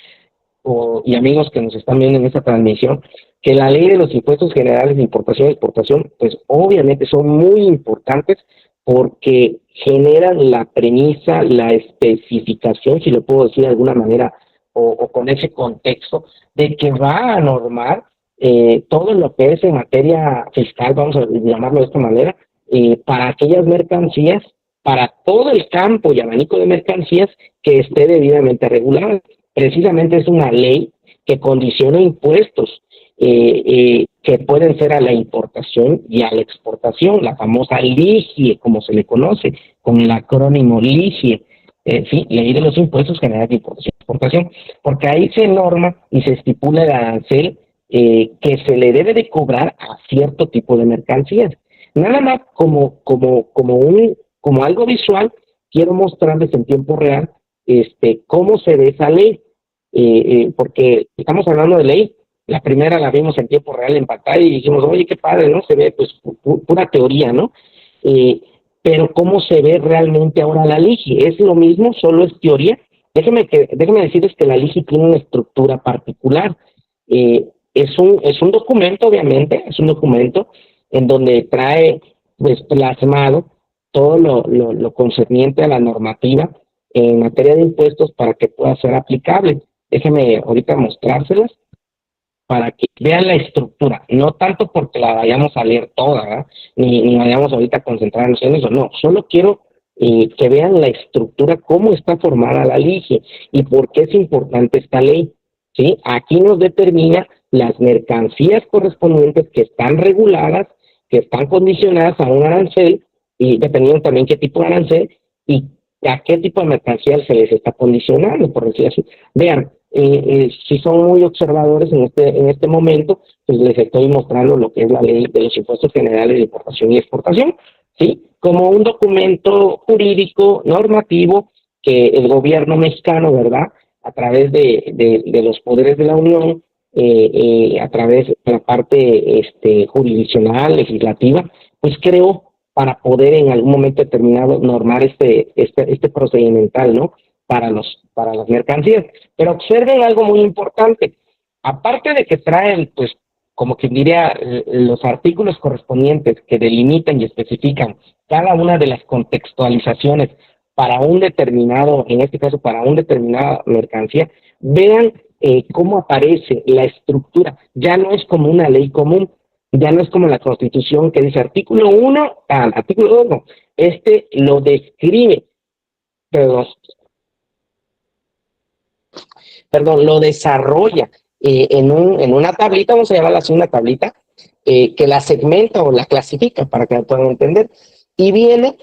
y amigos que nos están viendo en esta transmisión, que la ley de los impuestos generales de importación y exportación, pues obviamente son muy importantes porque generan la premisa, la especificación, si lo puedo decir de alguna manera, o con ese contexto, de que va a normar todo lo que es en materia fiscal, vamos a llamarlo de esta manera, para aquellas mercancías, para todo el campo y abanico de mercancías que esté debidamente regulado. Precisamente es una ley que condiciona impuestos que pueden ser a la importación y a la exportación, la famosa LIGIE, como se le conoce, con el acrónimo LIGIE, sí, Ley de los Impuestos Generales de Importación y Exportación, porque ahí se norma y se estipula el arancel que se le debe de cobrar a cierto tipo de mercancías. Nada más como algo visual, quiero mostrarles en tiempo real cómo se ve esa ley, porque estamos hablando de ley. La primera la vimos en tiempo real en pantalla y dijimos, oye, qué padre, ¿no? Se ve pues pura teoría, ¿no? Eh, pero ¿cómo se ve realmente ahora la LIGI? ¿Es lo mismo, solo es teoría? Déjeme decirles que la LIGI tiene una estructura particular. Es un documento, obviamente, es un documento en donde trae pues plasmado todo lo concerniente a la normativa en materia de impuestos para que pueda ser aplicable. Déjeme ahorita mostrárselas para que vean la estructura, no tanto porque la vayamos a leer toda, ¿verdad? Ni vayamos ahorita a concentrarnos en eso, no, solo quiero que vean la estructura, cómo está formada la LIGE y por qué es importante esta ley, ¿sí? Aquí nos determina las mercancías correspondientes que están reguladas, que están condicionadas a un arancel, y dependiendo también qué tipo de arancel y a qué tipo de mercancía se les está condicionando, por decir así. Vean, si son muy observadores en este momento, pues les estoy mostrando lo que es la ley de los impuestos generales de importación y exportación, ¿sí? Como un documento jurídico, normativo, que el gobierno mexicano, ¿verdad? A través de los poderes de la Unión, a través de la parte jurisdiccional, legislativa, pues creó para poder en algún momento determinado normar este procedimental, ¿no? Para las mercancías. Pero observen algo muy importante. Aparte de que traen, pues, como que diría, los artículos correspondientes que delimitan y especifican cada una de las contextualizaciones para un determinado, en este caso para una determinada mercancía, vean cómo aparece la estructura. Ya no es como una ley común, ya no es como la Constitución que dice artículo 1, artículo 2, no. Lo describe, pero lo desarrolla en una tablita, vamos a llamarla así una tablita, que la segmenta o la clasifica para que la puedan entender. Y viene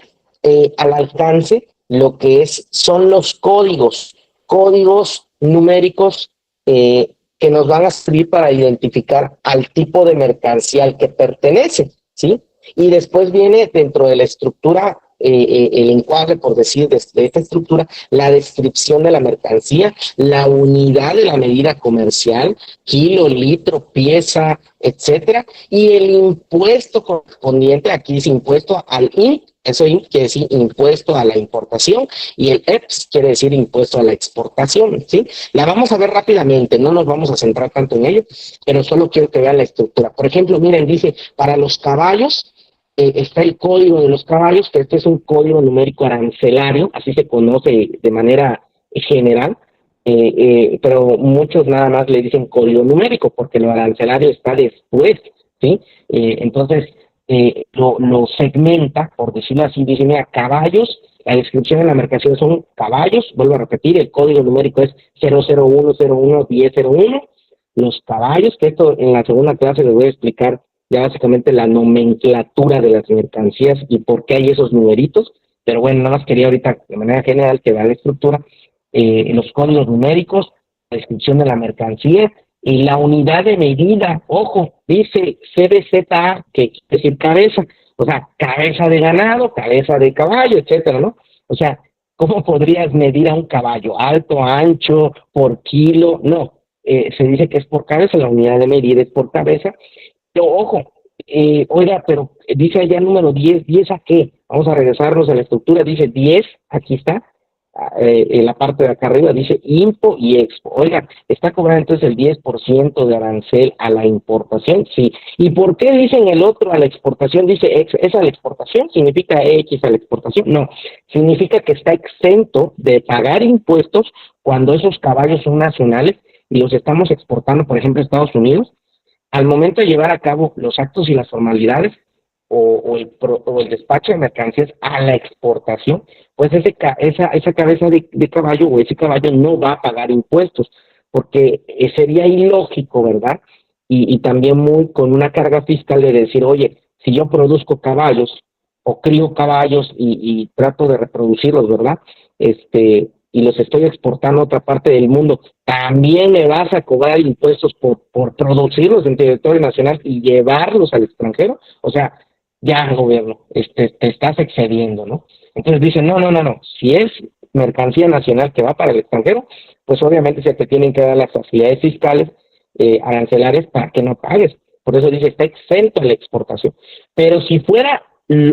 al alcance lo que son los códigos numéricos que nos van a servir para identificar al tipo de mercancía al que pertenece. ¿sí? Y después viene dentro de la estructura, el encuadre, por decir, de esta estructura, la descripción de la mercancía, la unidad de la medida comercial, kilo, litro, pieza, etcétera, y el impuesto correspondiente, aquí es impuesto al INP, eso quiere decir impuesto a la importación, y el EPS quiere decir impuesto a la exportación, ¿sí? La vamos a ver rápidamente, no nos vamos a centrar tanto en ello, pero solo quiero que vean la estructura. Por ejemplo, miren, dice, para los caballos, está el código de los caballos, que este es un código numérico arancelario, así se conoce de manera general, pero muchos nada más le dicen código numérico, porque lo arancelario está después, ¿sí? Entonces, lo segmenta, por decirlo así, dice, mira, caballos, la descripción de la mercancía son caballos, vuelvo a repetir, el código numérico es 001011001, los caballos, que esto en la segunda clase les voy a explicar ya básicamente la nomenclatura de las mercancías y por qué hay esos numeritos, pero bueno, nada más quería ahorita de manera general que vean la estructura, los códigos numéricos, la descripción de la mercancía y la unidad de medida, ojo, dice CBZA, que quiere decir cabeza, o sea, cabeza de ganado, cabeza de caballo, etcétera, ¿no? O sea, ¿cómo podrías medir a un caballo? ¿Alto, ancho, por kilo? No, se dice que es por cabeza, la unidad de medida es por cabeza. Pero ojo, oiga, pero dice allá número 10, ¿10 a qué? Vamos a regresarnos a la estructura, dice 10, aquí está, en la parte de acá arriba dice Impo y Expo. Oiga, ¿está cobrando entonces el 10% de arancel a la importación? Sí. ¿Y por qué dicen el otro a la exportación? Dice X, ¿es a la exportación? ¿Significa X a la exportación? No, significa que está exento de pagar impuestos cuando esos caballos son nacionales y los estamos exportando, por ejemplo, a Estados Unidos. Al momento de llevar a cabo los actos y las formalidades o el despacho de mercancías a la exportación, pues esa cabeza de caballo o ese caballo no va a pagar impuestos, porque sería ilógico, ¿verdad? Y también muy con una carga fiscal de decir, oye, si yo produzco caballos o crío caballos y trato de reproducirlos, ¿verdad? Y los estoy exportando a otra parte del mundo, también me vas a cobrar impuestos por producirlos en territorio nacional y llevarlos al extranjero. O sea, ya, gobierno, te estás excediendo, ¿no? Entonces dicen, no, no, no, no, si es mercancía nacional que va para el extranjero, pues obviamente se te tienen que dar las facilidades fiscales, arancelarias para que no pagues. Por eso dice, está exento a la exportación. Pero si fuera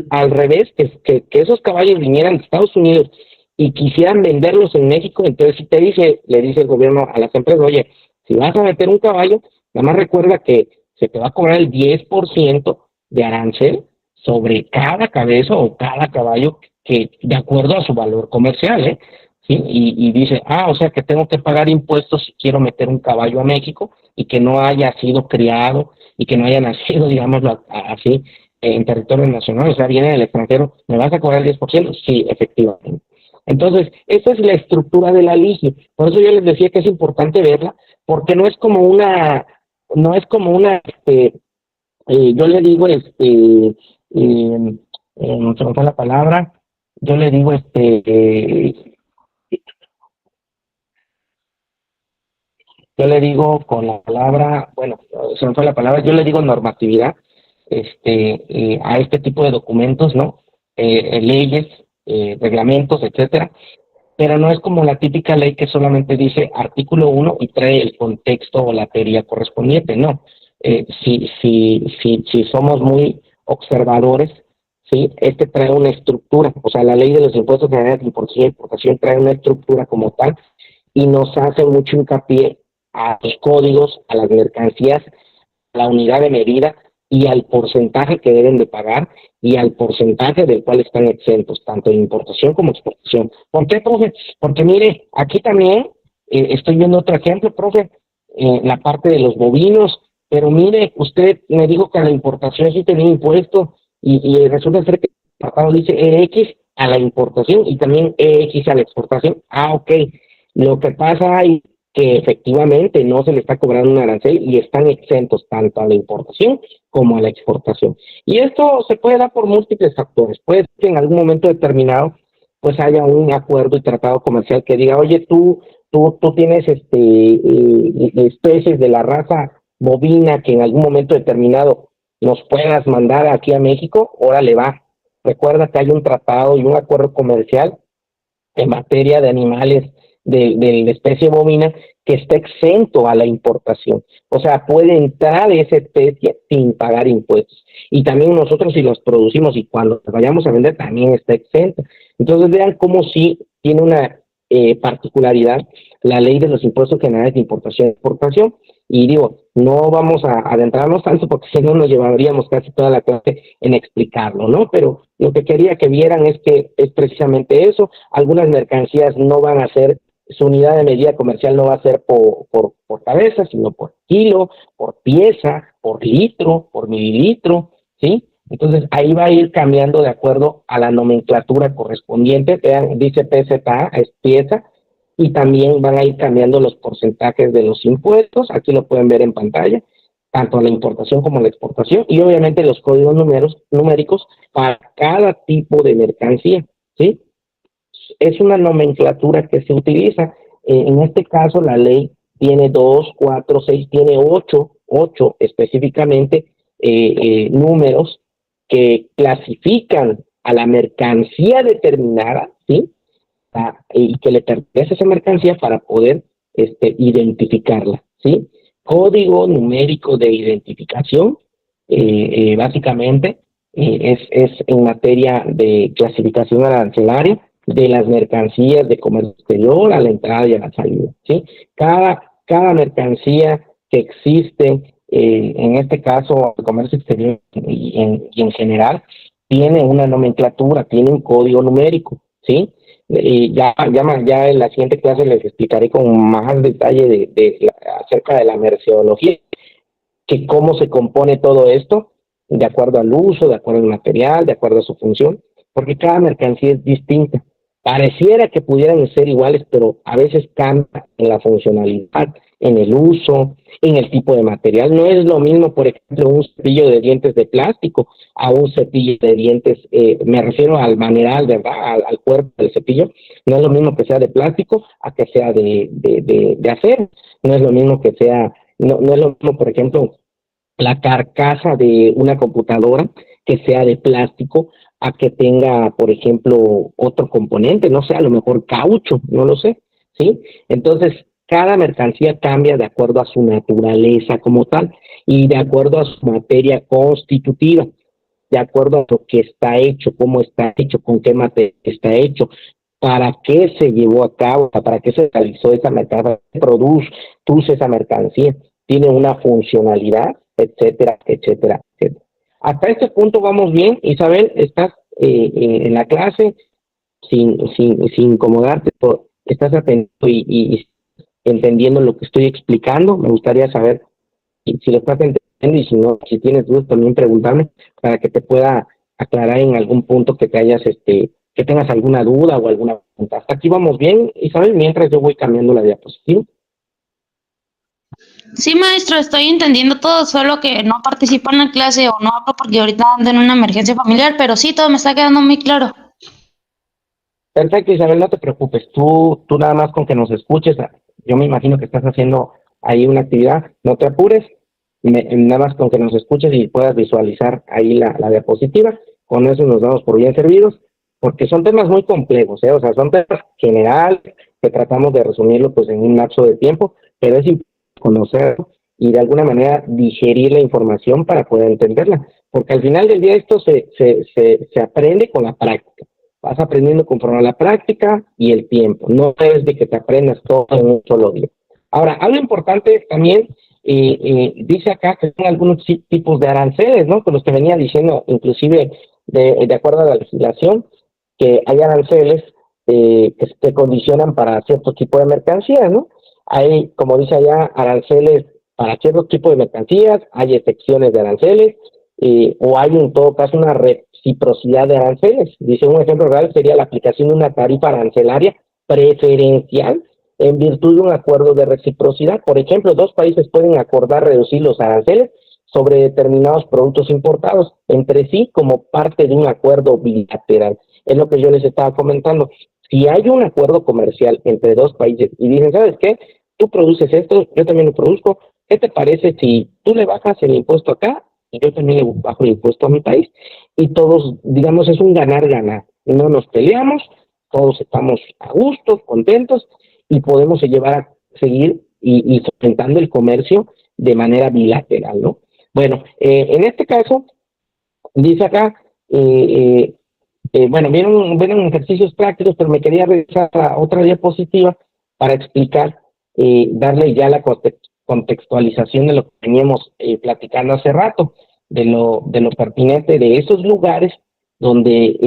al revés, que esos caballos vinieran de Estados Unidos y quisieran venderlos en México, entonces si te dice, le dice el gobierno a las empresas, oye, si vas a meter un caballo, nada más recuerda que se te va a cobrar el 10% de arancel sobre cada cabeza o cada caballo que de acuerdo a su valor comercial, ¿eh? ¿Sí? Y dice, o sea que tengo que pagar impuestos si quiero meter un caballo a México y que no haya sido criado y que no haya nacido, digámoslo así, en territorio nacional, o sea, viene del extranjero, ¿me vas a cobrar el 10%? Sí, efectivamente. Entonces, esa es la estructura de la LIGI. Por eso yo les decía que es importante verla, porque no es como una, yo le digo, se me fue la palabra, yo le digo, yo le digo con la palabra, bueno, se me fue la palabra, yo le digo normatividad, a este tipo de documentos, ¿no? Leyes, reglamentos, etcétera, pero no es como la típica ley que solamente dice artículo 1 y trae el contexto o la teoría correspondiente, no. Si somos muy observadores, ¿sí? Trae una estructura, o sea, la ley de los impuestos generales de importación y exportación trae una estructura como tal y nos hace mucho hincapié a los códigos, a las mercancías, a la unidad de medida y al porcentaje que deben de pagar y al porcentaje del cual están exentos, tanto de importación como exportación. ¿Por qué, profe? Porque mire, aquí también estoy viendo otro ejemplo, profe, la parte de los bovinos, pero mire, usted me dijo que a la importación sí tenía impuesto y resulta ser que el apartado dice EX a la importación y también EX a la exportación. Ok, lo que pasa ahí que efectivamente no se le está cobrando un arancel y están exentos tanto a la importación como a la exportación. Y esto se puede dar por múltiples factores. Puede que en algún momento determinado pues haya un acuerdo y tratado comercial que diga, oye, tú tienes especies de la raza bovina que en algún momento determinado nos puedas mandar aquí a México, órale va. Recuerda que hay un tratado y un acuerdo comercial en materia de animales de la especie bovina que está exento a la importación. O sea, puede entrar esa especie sin pagar impuestos. Y también nosotros si los producimos y cuando los vayamos a vender también está exento. Entonces vean cómo sí tiene una particularidad la ley de los impuestos generales de importación y exportación. Y digo, no vamos a adentrarnos tanto porque si no nos llevaríamos casi toda la clase en explicarlo, ¿no? Pero lo que quería que vieran es que es precisamente eso. Algunas mercancías no van a ser, su unidad de medida comercial no va a ser por cabeza, sino por kilo, por pieza, por litro, por mililitro, ¿sí? Entonces ahí va a ir cambiando de acuerdo a la nomenclatura correspondiente. Vean, dice PZA, es pieza, y también van a ir cambiando los porcentajes de los impuestos. Aquí lo pueden ver en pantalla, tanto la importación como la exportación, y obviamente los códigos numéricos para cada tipo de mercancía, ¿sí? Es una nomenclatura que se utiliza. En este caso, la ley tiene 2, 4, 6, tiene 8 específicamente números que clasifican a la mercancía determinada, ¿sí? Y que le pertenece a esa mercancía para poder identificarla, ¿sí? Código numérico de identificación, básicamente, es en materia de clasificación arancelaria de las mercancías de comercio exterior a la entrada y a la salida, ¿sí? Cada mercancía que existe, en este caso, el comercio exterior y en general, tiene una nomenclatura, tiene un código numérico, ¿sí? Y ya en la siguiente clase les explicaré con más detalle acerca de la merceología, que cómo se compone todo esto, de acuerdo al uso, de acuerdo al material, de acuerdo a su función, porque cada mercancía es distinta. Pareciera que pudieran ser iguales, pero a veces cambia en la funcionalidad, en el uso, en el tipo de material. No es lo mismo, por ejemplo, un cepillo de dientes de plástico a un cepillo de dientes, me refiero al maneral, ¿verdad? Al cuerpo del cepillo. No es lo mismo que sea de plástico a que sea de acero. No es lo mismo que sea, no es lo mismo, por ejemplo, la carcasa de una computadora que sea de plástico a que tenga, por ejemplo, otro componente, no sé, a lo mejor caucho, no lo sé, ¿sí? Entonces, cada mercancía cambia de acuerdo a su naturaleza como tal y de acuerdo a su materia constitutiva, de acuerdo a lo que está hecho, cómo está hecho, con qué materia está hecho, para qué se llevó a cabo, para qué se realizó esa mercancía, produce esa mercancía, tiene una funcionalidad, etcétera, etcétera, etcétera. Hasta este punto vamos bien. Isabel, estás en la clase sin incomodarte, estás atento y entendiendo lo que estoy explicando. Me gustaría saber si lo estás entendiendo y si no, si tienes dudas también preguntarme para que te pueda aclarar en algún punto que te hayas, que tengas alguna duda o alguna pregunta. Hasta aquí vamos bien, Isabel, mientras yo voy cambiando la diapositiva. Sí, maestro, estoy entendiendo todo, solo que no participo en la clase o no hablo porque ahorita ando en una emergencia familiar, pero sí, todo me está quedando muy claro. Perfecto, Isabel, no te preocupes. Tú nada más con que nos escuches, yo me imagino que estás haciendo ahí una actividad, no te apures, nada más con que nos escuches y puedas visualizar ahí la diapositiva, con eso nos damos por bien servidos, porque son temas muy complejos, ¿eh? O sea, son temas generales que tratamos de resumirlo pues en un lapso de tiempo, pero es importante conocerlo y de alguna manera digerir la información para poder entenderla, porque al final del día esto se aprende con la práctica. Vas aprendiendo conforme a la práctica y el tiempo. No es de que te aprendas todo en un solo día. Ahora, algo importante también, dice acá que son algunos tipos de aranceles, ¿no? Con los que venía diciendo, inclusive de acuerdo a la legislación, que hay aranceles que se condicionan para cierto tipo de mercancías, ¿no? Hay, como dice allá, aranceles para cierto tipo de mercancías, hay excepciones de aranceles, o hay en todo caso una reciprocidad de aranceles. Dice un ejemplo real sería la aplicación de una tarifa arancelaria preferencial en virtud de un acuerdo de reciprocidad. Por ejemplo, dos países pueden acordar reducir los aranceles sobre determinados productos importados entre sí como parte de un acuerdo bilateral. Es lo que yo les estaba comentando. Si hay un acuerdo comercial entre dos países y dicen, ¿sabes qué? Tú produces esto, yo también lo produzco. ¿Qué te parece si tú le bajas el impuesto acá y yo también bajo el impuesto a mi país, y todos, digamos, es un ganar-ganar. No nos peleamos, todos estamos a gusto, contentos, y podemos llevar a seguir y fomentando el comercio de manera bilateral, ¿no? Bueno, en este caso, dice acá, bueno, vienen ejercicios prácticos, pero me quería regresar a otra diapositiva para explicar, darle ya la contextualización de lo que veníamos platicando hace rato, de lo pertinente de esos lugares donde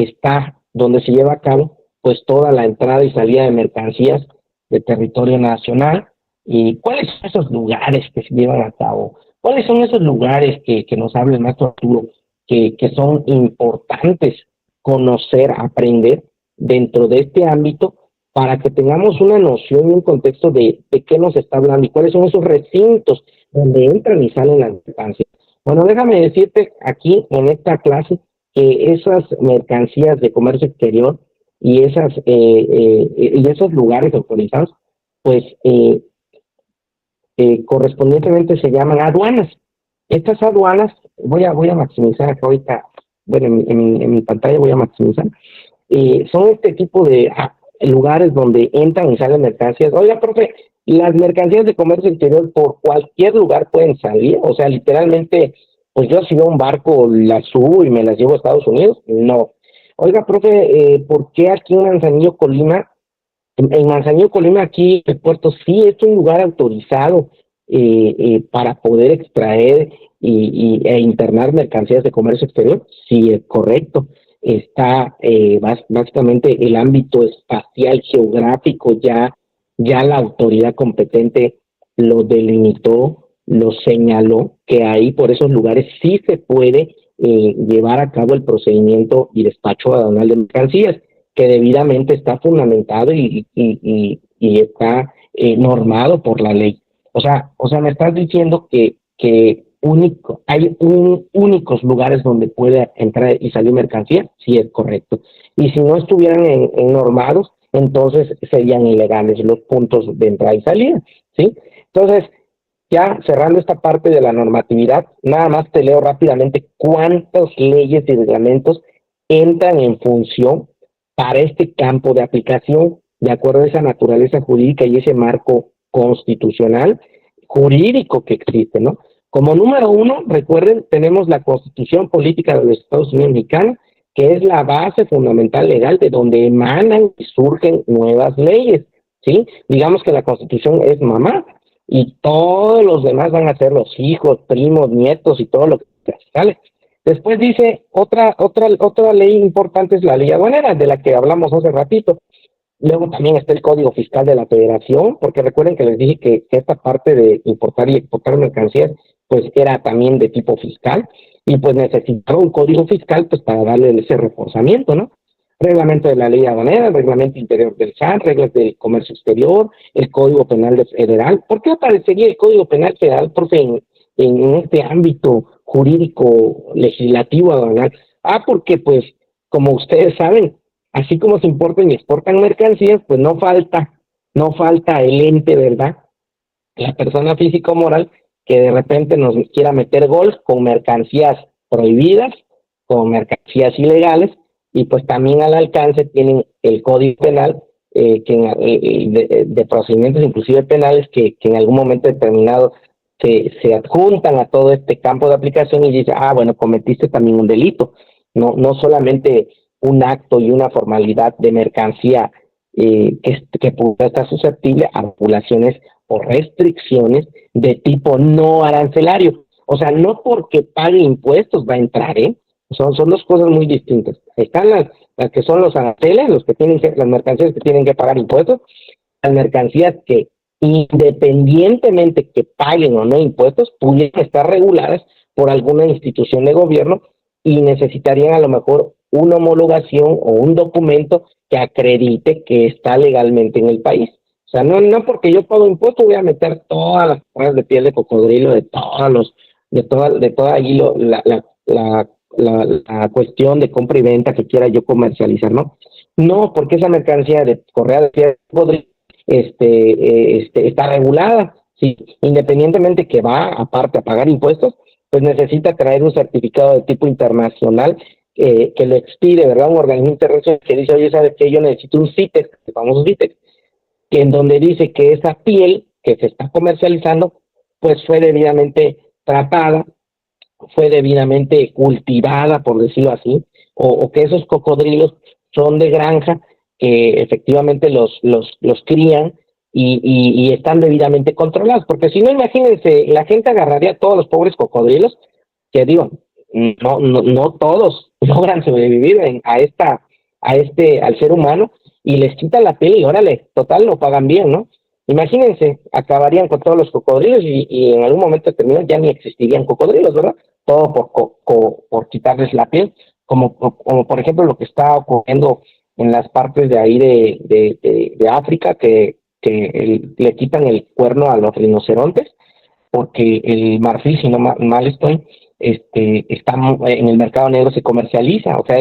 se lleva a cabo pues toda la entrada y salida de mercancías de territorio nacional. ¿Y cuáles son esos lugares que se llevan a cabo? ¿Cuáles son esos lugares que nos habla el maestro Arturo, que son importantes conocer, aprender dentro de este ámbito para que tengamos una noción y un contexto de qué nos está hablando y cuáles son esos recintos donde entran y salen las mercancías? Bueno, déjame decirte aquí en esta clase que esas mercancías de comercio exterior y esos lugares autorizados, pues correspondientemente se llaman aduanas. Estas aduanas, voy a maximizar acá ahorita, bueno, en mi pantalla voy a maximizar, son este tipo de lugares donde entran y salen mercancías. Oiga, profe, las mercancías de comercio exterior por cualquier lugar pueden salir, o sea, literalmente, pues yo si veo un barco las subo y me las llevo a Estados Unidos, no. Oiga, profe, ¿por qué aquí en Manzanillo, Colima, en Manzanillo, Colima, aquí el puerto sí es un lugar autorizado para poder extraer e internar mercancías de comercio exterior? Sí, es correcto. Está básicamente el ámbito espacial geográfico, ya la autoridad competente lo delimitó, lo señaló, que ahí por esos lugares sí se puede llevar a cabo el procedimiento y despacho aduanal de mercancías, que debidamente está fundamentado y está normado por la ley. O sea, me estás diciendo que hay únicos lugares donde puede entrar y salir mercancía, sí es correcto. Y si no estuvieran normados, entonces serían ilegales los puntos de entrada y salida, ¿sí? Entonces, ya cerrando esta parte de la normatividad, nada más te leo rápidamente cuántas leyes y reglamentos entran en función para este campo de aplicación, de acuerdo a esa naturaleza jurídica y ese marco constitucional, jurídico que existe, ¿no? Como número uno, recuerden, tenemos la Constitución Política de los Estados Unidos Mexicanos, que es la base fundamental legal de donde emanan y surgen nuevas leyes, ¿sí? Digamos que la Constitución es mamá, y todos los demás van a ser los hijos, primos, nietos y todo lo que sale. Después dice otra ley importante, es la ley aduanera, de la que hablamos hace ratito. Luego también está el Código Fiscal de la Federación, porque recuerden que les dije que esta parte de importar y exportar mercancías, pues era también de tipo fiscal, y pues necesitaba un código fiscal pues para darle ese reforzamiento, ¿no? Reglamento de la ley aduanera, el reglamento interior del SAT, reglas del comercio exterior, el Código Penal Federal. ¿Por qué aparecería el Código Penal Federal, profe, en este ámbito jurídico legislativo aduanal? Porque pues, como ustedes saben, así como se importan y exportan mercancías, pues no falta el ente, ¿verdad? La persona física o moral que de repente nos quiera meter gol con mercancías prohibidas, con mercancías ilegales, y pues también al alcance tienen el Código Penal, de procedimientos inclusive penales que en algún momento determinado se adjuntan a todo este campo de aplicación y dice, bueno, cometiste también un delito, no solamente un acto y una formalidad de mercancía que pueda estar susceptible a regulaciones o restricciones de tipo no arancelario. O sea, no porque pague impuestos va a entrar, ¿eh? Son dos cosas muy distintas. Están las que son los aranceles, las mercancías que tienen que pagar impuestos, las mercancías que independientemente que paguen o no impuestos, pudieran estar reguladas por alguna institución de gobierno y necesitarían a lo mejor una homologación o un documento que acredite que está legalmente en el país. O sea, no porque yo pago impuestos voy a meter todas las cosas de piel de cocodrilo, de toda ahí la cuestión de compra y venta que quiera yo comercializar, ¿no? No, porque esa mercancía de correa de piel de cocodrilo está regulada, sí, independientemente que va aparte a pagar impuestos, pues necesita traer un certificado de tipo internacional que lo expide, ¿verdad? Un organismo internacional que dice, oye, ¿sabes qué? Yo necesito un CITES, el famoso CITES, que en donde dice que esa piel que se está comercializando, pues fue debidamente tratada, fue debidamente cultivada, por decirlo así, o que esos cocodrilos son de granja, que efectivamente los crían y están debidamente controlados, porque si no, imagínense, la gente agarraría a todos los pobres cocodrilos, que digo, no todos logran sobrevivir al ser humano, y les quitan la piel y órale, total, lo pagan bien, ¿no? Imagínense, acabarían con todos los cocodrilos y en algún momento determinado ya ni existirían cocodrilos, ¿verdad? Todo por quitarles la piel, como por ejemplo lo que está ocurriendo en las partes de ahí de África, que le quitan el cuerno a los rinocerontes, porque el marfil, si no mal estoy, está en el mercado negro, se comercializa, o sea,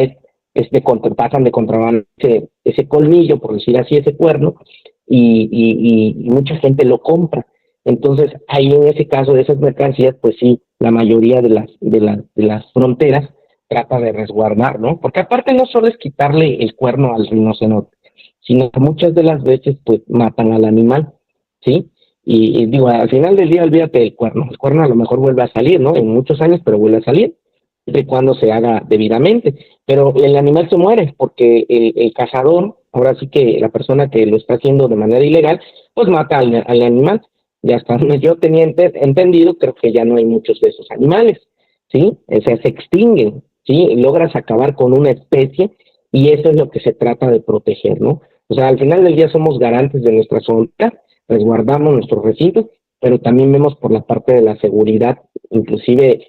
pasan de contrabando ese colmillo, por decir así, ese cuerno, y mucha gente lo compra. Entonces, ahí en ese caso de esas mercancías, pues sí, la mayoría de las fronteras trata de resguardar, ¿no? Porque aparte no solo es quitarle el cuerno al rinoceronte, sino que muchas de las veces, pues, matan al animal, ¿sí? Y digo, al final del día, olvídate del cuerno. El cuerno a lo mejor vuelve a salir, ¿no? En muchos años, pero vuelve a salir, de cuando se haga debidamente. Pero el animal se muere porque el cazador, ahora sí que la persona que lo está haciendo de manera ilegal, pues mata al animal. Y hasta donde yo tenía entendido, creo que ya no hay muchos de esos animales, ¿sí? O sea, se extinguen, ¿sí? Logras acabar con una especie y eso es lo que se trata de proteger, ¿no? O sea, al final del día somos garantes de nuestra zona, resguardamos nuestros recintos, pero también vemos por la parte de la seguridad, inclusive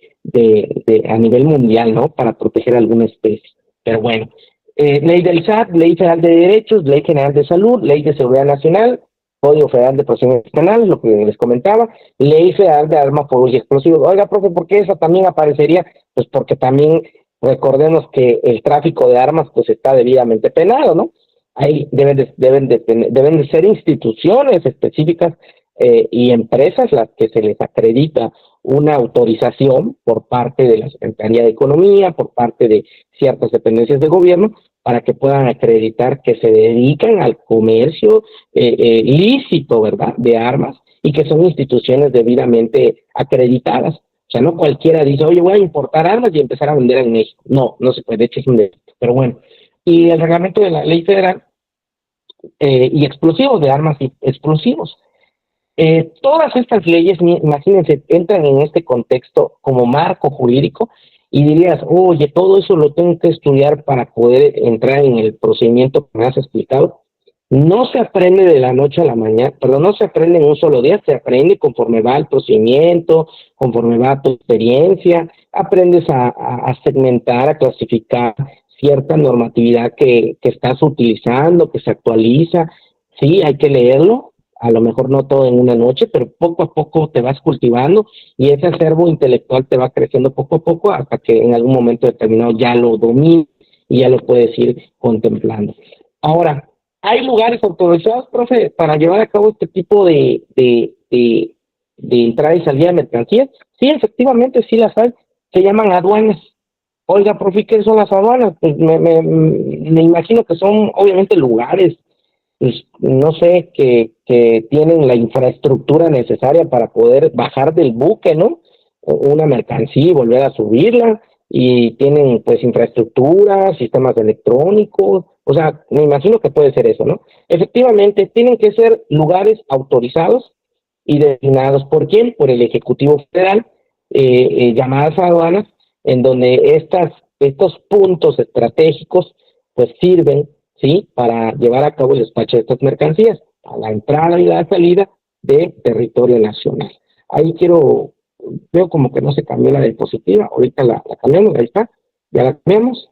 a nivel mundial, ¿no? Para proteger alguna especie. Pero bueno, ley del SAT, ley federal de derechos, ley general de salud, ley de seguridad nacional, Código Federal de Protección Nacional, lo que les comentaba, ley federal de armas, fuego y explosivos. Oiga, profe, ¿por qué esa también aparecería? Pues porque también recordemos que el tráfico de armas pues está debidamente penado, ¿no? Ahí deben de ser instituciones específicas y empresas las que se les acredita una autorización por parte de la Secretaría de Economía, por parte de ciertas dependencias de gobierno, para que puedan acreditar que se dedican al comercio lícito, ¿verdad?, de armas y que son instituciones debidamente acreditadas. O sea, no cualquiera dice, oye, voy a importar armas y empezar a vender en México. No, no se puede, de hecho es un delito. Pero bueno, y el reglamento de la ley federal y explosivos, de armas y explosivos. Todas estas leyes, imagínense, entran en este contexto como marco jurídico y dirías, oye, todo eso lo tengo que estudiar para poder entrar en el procedimiento que me has explicado. No se aprende de la noche a la mañana, perdón, no se aprende en un solo día, se aprende conforme va el procedimiento, conforme va tu experiencia, aprendes a segmentar, a clasificar cierta normatividad que estás utilizando, que se actualiza. Sí, hay que leerlo, a lo mejor no todo en una noche, pero poco a poco te vas cultivando y ese acervo intelectual te va creciendo poco a poco hasta que en algún momento determinado ya lo dominas y ya lo puedes ir contemplando. Ahora, ¿hay lugares autorizados, profe, para llevar a cabo este tipo de entrada y salida de mercancías? Sí, efectivamente, sí las hay. Se llaman aduanas. Oiga, profe, ¿qué son las aduanas? Pues me imagino que son obviamente lugares, pues, no sé, que tienen la infraestructura necesaria para poder bajar del buque, ¿no? Una mercancía y volver a subirla, y tienen pues infraestructura, sistemas electrónicos, o sea, me imagino que puede ser eso, ¿no? Efectivamente, tienen que ser lugares autorizados y designados por quién, por el Ejecutivo Federal, llamadas aduanas, en donde estos puntos estratégicos pues sirven, ¿sí?, para llevar a cabo el despacho de estas mercancías, a la entrada y la salida de territorio nacional. Ahí veo como que no se cambió la diapositiva, ahorita la cambiamos, ahí está, ya la cambiamos,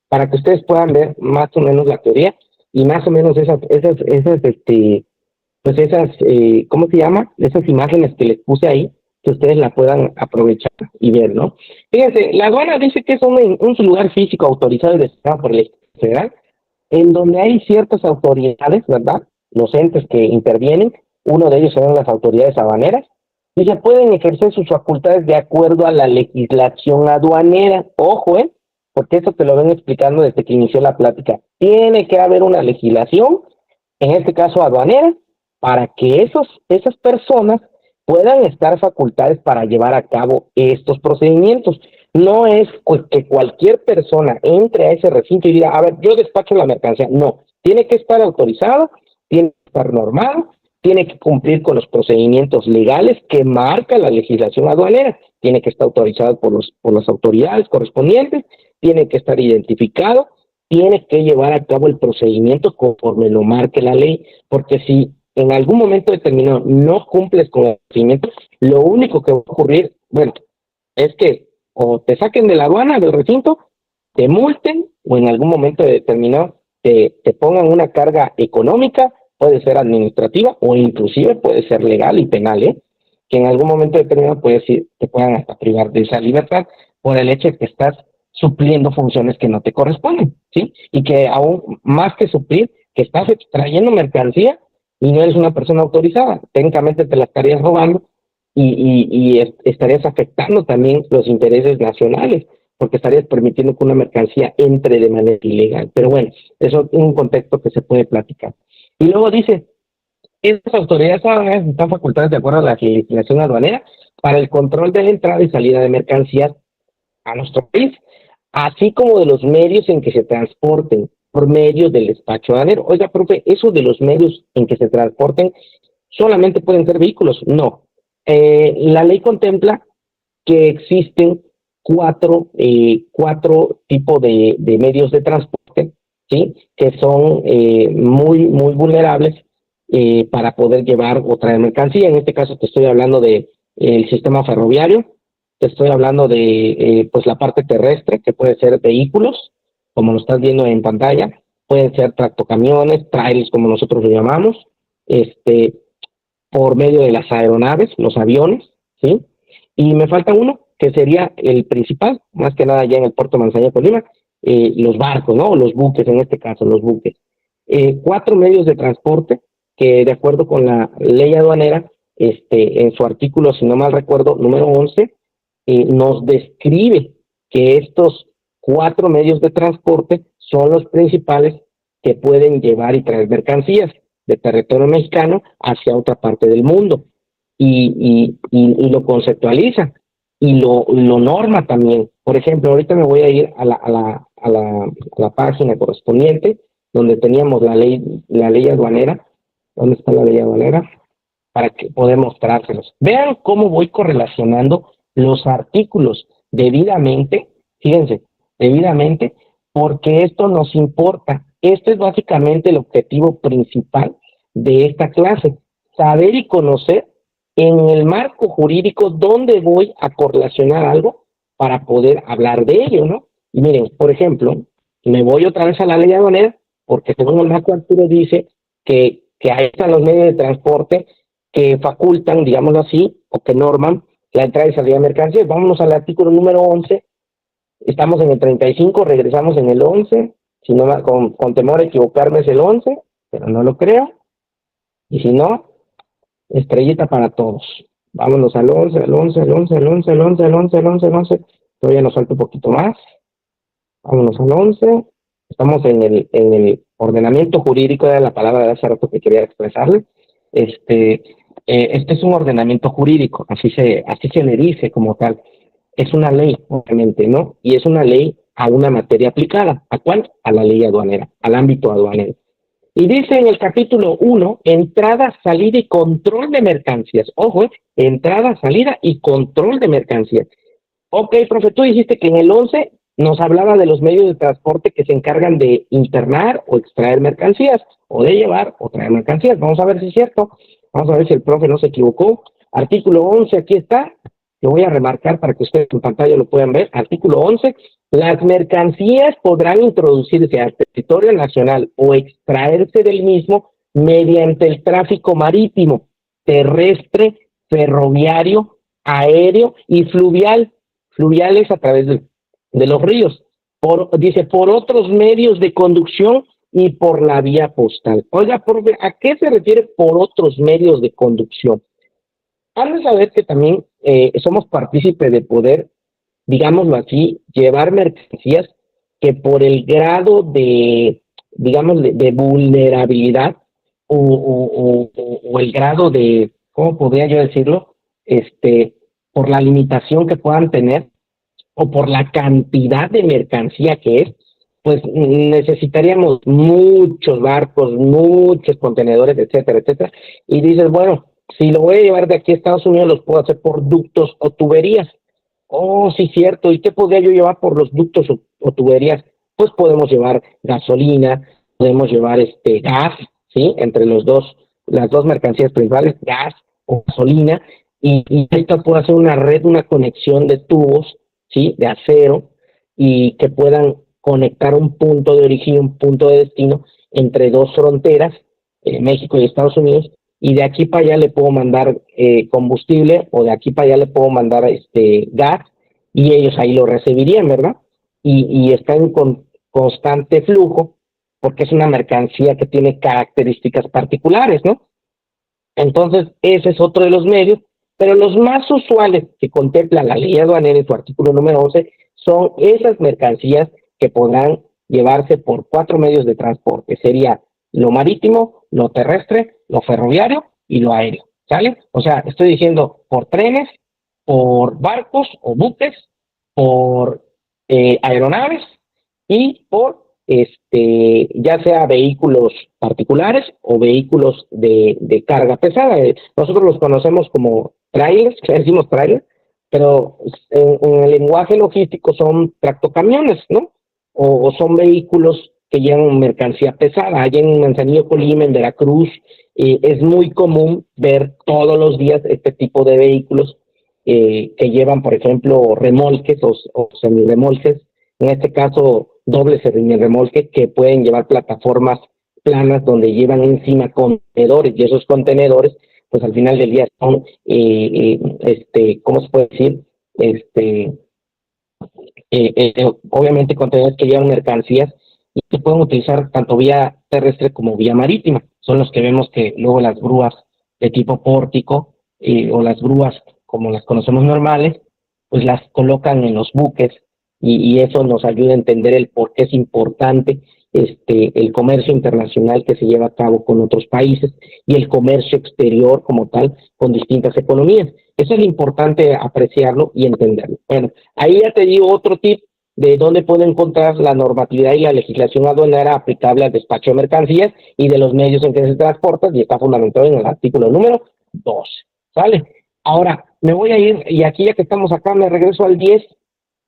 para que ustedes puedan ver más o menos la teoría y más o menos pues esas, ¿cómo se llama? Esas imágenes que les puse ahí, que ustedes la puedan aprovechar y ver, ¿no? Fíjense, la aduana dice que es un lugar físico autorizado y designado por el Estado federal, en donde hay ciertas autoridades, ¿verdad? Los entes que intervienen, uno de ellos son las autoridades aduaneras, y se pueden ejercer sus facultades de acuerdo a la legislación aduanera. Ojo, porque eso te lo ven explicando desde que inició la plática. Tiene que haber una legislación, en este caso aduanera, para que esas personas puedan estar facultades para llevar a cabo estos procedimientos. No es que cualquier persona entre a ese recinto y diga, a ver, yo despacho la mercancía. No, tiene que estar autorizado, tiene que estar normado, tiene que cumplir con los procedimientos legales que marca la legislación aduanera, tiene que estar autorizado por las autoridades correspondientes, tiene que estar identificado, tiene que llevar a cabo el procedimiento conforme lo marque la ley, porque si en algún momento determinado no cumples con el procedimiento, lo único que va a ocurrir, bueno, es que o te saquen de la aduana, del recinto, te multen o en algún momento determinado te pongan una carga económica, puede ser administrativa o inclusive puede ser legal y penal, que en algún momento determinado te puedan hasta privar de esa libertad por el hecho de que estás supliendo funciones que no te corresponden, ¿sí? Y que aún más que suplir, que estás extrayendo mercancía y no eres una persona autorizada, técnicamente te la estarías robando y estarías afectando también los intereses nacionales, porque estarías permitiendo que una mercancía entre de manera ilegal. Pero bueno, eso es un contexto que se puede platicar. Y luego dice, estas autoridades están facultadas de acuerdo a la legislación aduanera para el control de la entrada y salida de mercancías a nuestro país, así como de los medios en que se transporten por medio del despacho aduanero. Oiga, profe, eso de los medios en que se transporten solamente pueden ser vehículos. No. La ley contempla que existen cuatro tipos de medios de transporte, ¿sí? Que son muy vulnerables para poder llevar o traer mercancía. En este caso te estoy hablando de el sistema ferroviario, te estoy hablando de pues la parte terrestre, que puede ser vehículos, como lo estás viendo en pantalla, pueden ser tractocamiones, trailers, como nosotros lo llamamos, por medio de las aeronaves, los aviones, ¿sí? Y me falta uno, que sería el principal, más que nada ya en el puerto de Manzanillo, Colima, los barcos, ¿no? Los buques, en este caso, los buques. Cuatro medios de transporte que, de acuerdo con la ley aduanera, en su artículo, si no mal recuerdo, número 11, nos describe que estos cuatro medios de transporte son los principales que pueden llevar y traer mercancías de territorio mexicano hacia otra parte del mundo y lo conceptualiza y lo norma también. Por ejemplo, ahorita me voy a ir a la página correspondiente donde teníamos la ley aduanera. ¿Dónde está la ley aduanera? Para que poder mostrárselos. Vean cómo voy correlacionando los artículos debidamente, fíjense, debidamente, porque esto nos importa. Este es básicamente el objetivo principal de esta clase, saber y conocer en el marco jurídico dónde voy a correlacionar algo para poder hablar de ello, ¿no? Y miren, por ejemplo, me voy otra vez a la ley aduanera, porque según el marco Arturo dice que ahí están los medios de transporte que facultan, digámoslo así, o que norman la entrada y salida de mercancías. Vámonos al artículo número 11, estamos en el 35, regresamos en el 11, si no, con temor a equivocarme es el 11, pero no lo creo, y si no, estrellita para todos. Vámonos al 11, al 11, al 11, al 11, al 11, al 11, al 11, al 11, todavía nos falta un poquito más. Vámonos al 11, estamos en el ordenamiento jurídico, de la palabra de hace rato que quería expresarle. Este es un ordenamiento jurídico, así se le dice como tal. Es una ley, obviamente, ¿no? Y es una ley a una materia aplicada. ¿A cuál? A la ley aduanera, al ámbito aduanero. Y dice en el capítulo 1, entrada, salida y control de mercancías. Ojo, entrada, salida y control de mercancías. Ok, profe, tú dijiste que en el 11 nos hablaba de los medios de transporte que se encargan de internar o extraer mercancías, o de llevar o traer mercancías. Vamos a ver si es cierto. Vamos a ver si el profe no se equivocó. Artículo 11, aquí está. Lo voy a remarcar para que ustedes en pantalla lo puedan ver. Artículo 11. Las mercancías podrán introducirse al territorio nacional o extraerse del mismo mediante el tráfico marítimo, terrestre, ferroviario, aéreo y fluvial. Fluviales a través de los ríos. Dice, por otros medios de conducción y por la vía postal. Oiga, ¿a qué se refiere por otros medios de conducción? Han de saber que también somos partícipes de poder, digámoslo así, llevar mercancías que por el grado de, digamos, de vulnerabilidad o el grado de, ¿cómo podría yo decirlo? Por la limitación que puedan tener o por la cantidad de mercancía que es, pues necesitaríamos muchos barcos, muchos contenedores, etcétera, etcétera. Y dices, bueno, si lo voy a llevar de aquí a Estados Unidos, los puedo hacer por ductos o tuberías. Oh, sí, cierto. ¿Y qué podría yo llevar por los ductos o tuberías? Pues podemos llevar gasolina, podemos llevar gas, ¿sí? Entre las dos mercancías principales, gas o gasolina, y esta puede hacer una red, una conexión de tubos, ¿sí? De acero, y que puedan conectar un punto de origen y un punto de destino entre dos fronteras, México y Estados Unidos, y de aquí para allá le puedo mandar combustible o de aquí para allá le puedo mandar gas y ellos ahí lo recibirían, ¿verdad? Y está en constante flujo porque es una mercancía que tiene características particulares, ¿no? Entonces, ese es otro de los medios, pero los más usuales que contempla la ley aduanera en su artículo número 11 son esas mercancías que podrán llevarse por cuatro medios de transporte. Sería lo marítimo, lo terrestre, lo ferroviario y lo aéreo. ¿Sale? O sea, estoy diciendo por trenes, por barcos o buques, por aeronaves y por ya sea vehículos particulares o vehículos de carga pesada. Nosotros los conocemos como trailers, que decimos trailers, pero en el lenguaje logístico son tractocamiones, ¿no? O son vehículos que llevan mercancía pesada. Allá en Manzanillo, Colima, en Veracruz, es muy común ver todos los días este tipo de vehículos que llevan, por ejemplo, remolques o semirremolques, en este caso doble remolque, que pueden llevar plataformas planas donde llevan encima contenedores, y esos contenedores pues al final del día son ¿cómo se puede decir? Obviamente contenedores que llevan mercancías y que pueden utilizar tanto vía terrestre como vía marítima. Son los que vemos que luego las grúas de tipo pórtico o las grúas como las conocemos normales, pues las colocan en los buques y eso nos ayuda a entender el por qué es importante el comercio internacional que se lleva a cabo con otros países y el comercio exterior como tal con distintas economías. Eso es importante apreciarlo y entenderlo. Bueno, ahí ya te digo otro tip de dónde puedo encontrar la normatividad y la legislación aduanera aplicable al despacho de mercancías y de los medios en que se transportan, y está fundamentado en el artículo número 12. ¿Sale? Ahora, me voy a ir, y aquí ya que estamos acá, me regreso al 10.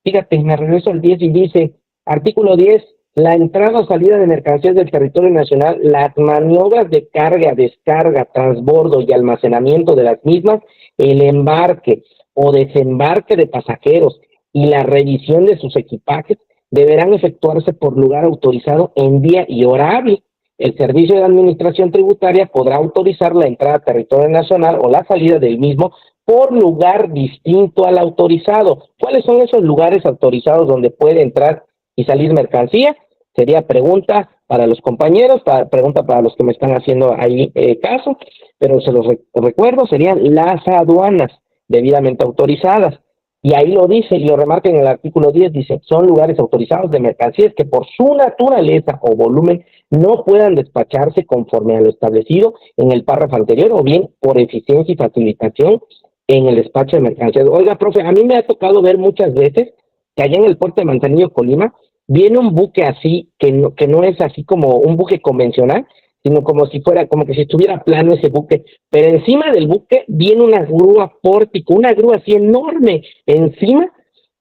Fíjate, me regreso al 10 y dice, artículo 10, la entrada o salida de mercancías del territorio nacional, las maniobras de carga, descarga, transbordo y almacenamiento de las mismas, el embarque o desembarque de pasajeros y la revisión de sus equipajes deberán efectuarse por lugar autorizado en día y hora hábil. El Servicio de Administración Tributaria podrá autorizar la entrada a territorio nacional o la salida del mismo por lugar distinto al autorizado. ¿Cuáles son esos lugares autorizados donde puede entrar y salir mercancía? Sería pregunta para los compañeros, pregunta para los que me están haciendo ahí caso, pero se los recuerdo, serían las aduanas debidamente autorizadas. Y ahí lo dice, y lo remarca en el artículo 10, dice, son lugares autorizados de mercancías que por su naturaleza o volumen no puedan despacharse conforme a lo establecido en el párrafo anterior, o bien por eficiencia y facilitación en el despacho de mercancías. Oiga, profe, a mí me ha tocado ver muchas veces que allá en el puerto de Manzanillo, Colima, viene un buque así, que no es así como un buque convencional, sino como si fuera, como que si estuviera plano ese buque, pero encima del buque viene una grúa pórtico, una grúa así enorme encima,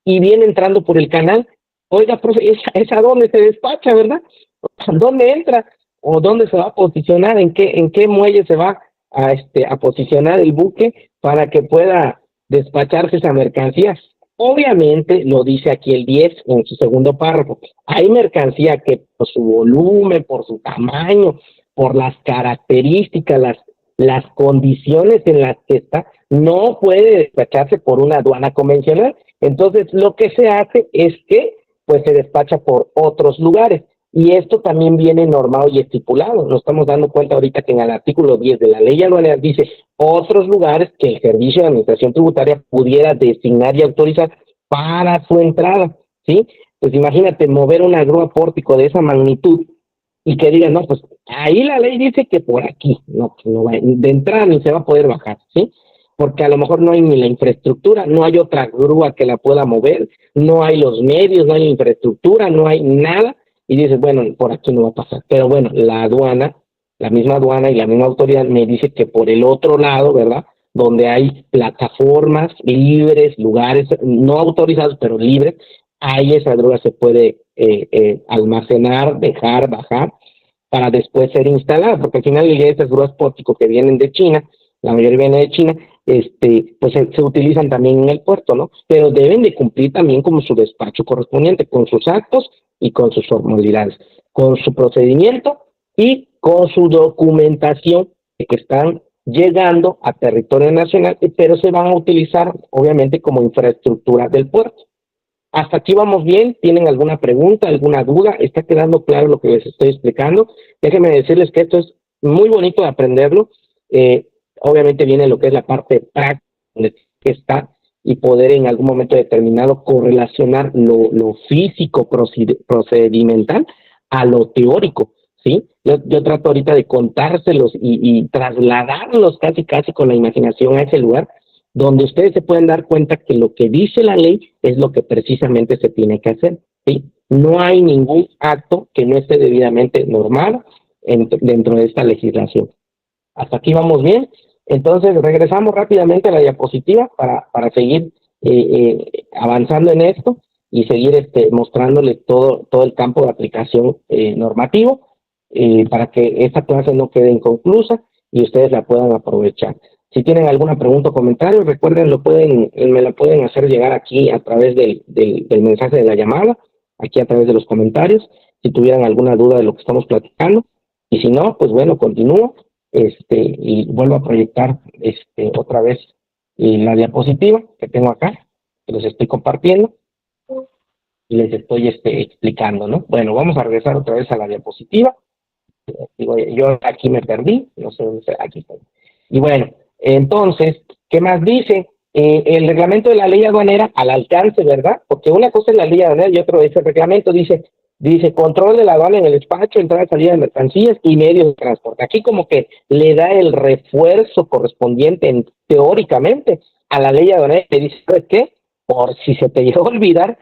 y viene entrando por el canal. Oiga, profe, ¿esa dónde se despacha, verdad? ¿Dónde entra? ¿O dónde se va a posicionar? En qué muelle se va a posicionar el buque para que pueda despacharse esa mercancía? Obviamente, lo dice aquí el 10 en su segundo párrafo, hay mercancía que por su volumen, por su tamaño, por las características, las condiciones en las que está, no puede despacharse por una aduana convencional. Entonces, lo que se hace es que pues se despacha por otros lugares. Y esto también viene normado y estipulado. Nos estamos dando cuenta ahorita que en el artículo 10 de la ley aduanera dice otros lugares que el Servicio de Administración Tributaria pudiera designar y autorizar para su entrada, ¿sí? Pues imagínate mover una grúa pórtico de esa magnitud y que digan, no, pues ahí la ley dice que por aquí, no, no va, de entrada ni se va a poder bajar, ¿sí? Porque a lo mejor no hay ni la infraestructura, no hay otra grúa que la pueda mover, no hay los medios, no hay infraestructura, no hay nada, y dices, bueno, por aquí no va a pasar. Pero bueno, la aduana, la misma aduana y la misma autoridad me dice que por el otro lado, ¿verdad? Donde hay plataformas libres, lugares no autorizados, pero libres, ahí esa droga se puede almacenar, dejar, bajar, para después ser instalada, porque al final esas grúas pórtico que vienen de China, la mayoría viene de China, pues se utilizan también en el puerto, ¿no? Pero deben de cumplir también como su despacho correspondiente, con sus actos y con sus formalidades, con su procedimiento y con su documentación que están llegando a territorio nacional, pero se van a utilizar obviamente como infraestructura del puerto. Hasta aquí vamos bien. ¿Tienen alguna pregunta, alguna duda? ¿Está quedando claro lo que les estoy explicando? Déjenme decirles que esto es muy bonito de aprenderlo. Eh, Obviamente viene lo que es la parte práctica, donde está, y poder en algún momento determinado correlacionar lo físico procedimental a lo teórico, ¿sí? Yo trato ahorita de contárselos y trasladarlos casi casi con la imaginación a ese lugar donde ustedes se pueden dar cuenta que lo que dice la ley es lo que precisamente se tiene que hacer, ¿sí? No hay ningún acto que no esté debidamente normado dentro de esta legislación. Hasta aquí vamos bien. Entonces, regresamos rápidamente a la diapositiva para seguir avanzando en esto y seguir mostrándoles todo el campo de aplicación normativo para que esta clase no quede inconclusa y ustedes la puedan aprovechar. Si tienen alguna pregunta o comentario, recuerden, me la pueden hacer llegar aquí a través del mensaje de la llamada, aquí a través de los comentarios, si tuvieran alguna duda de lo que estamos platicando. Y si no, pues bueno, continúo y vuelvo a proyectar otra vez la diapositiva que tengo acá, que les estoy compartiendo y les estoy explicando, ¿no? Bueno, vamos a regresar otra vez a la diapositiva. Digo, yo aquí me perdí, no sé dónde está, aquí estoy. Y bueno, entonces, ¿qué más dice? El reglamento de la ley aduanera al alcance, ¿verdad? Porque una cosa es la ley aduanera y otro es el reglamento. Dice control de la aduana en el despacho, entrada y salida de mercancías y medios de transporte. Aquí como que le da el refuerzo correspondiente teóricamente a la ley aduanera y dice, ¿sabes qué? Por si se te llegó a olvidar,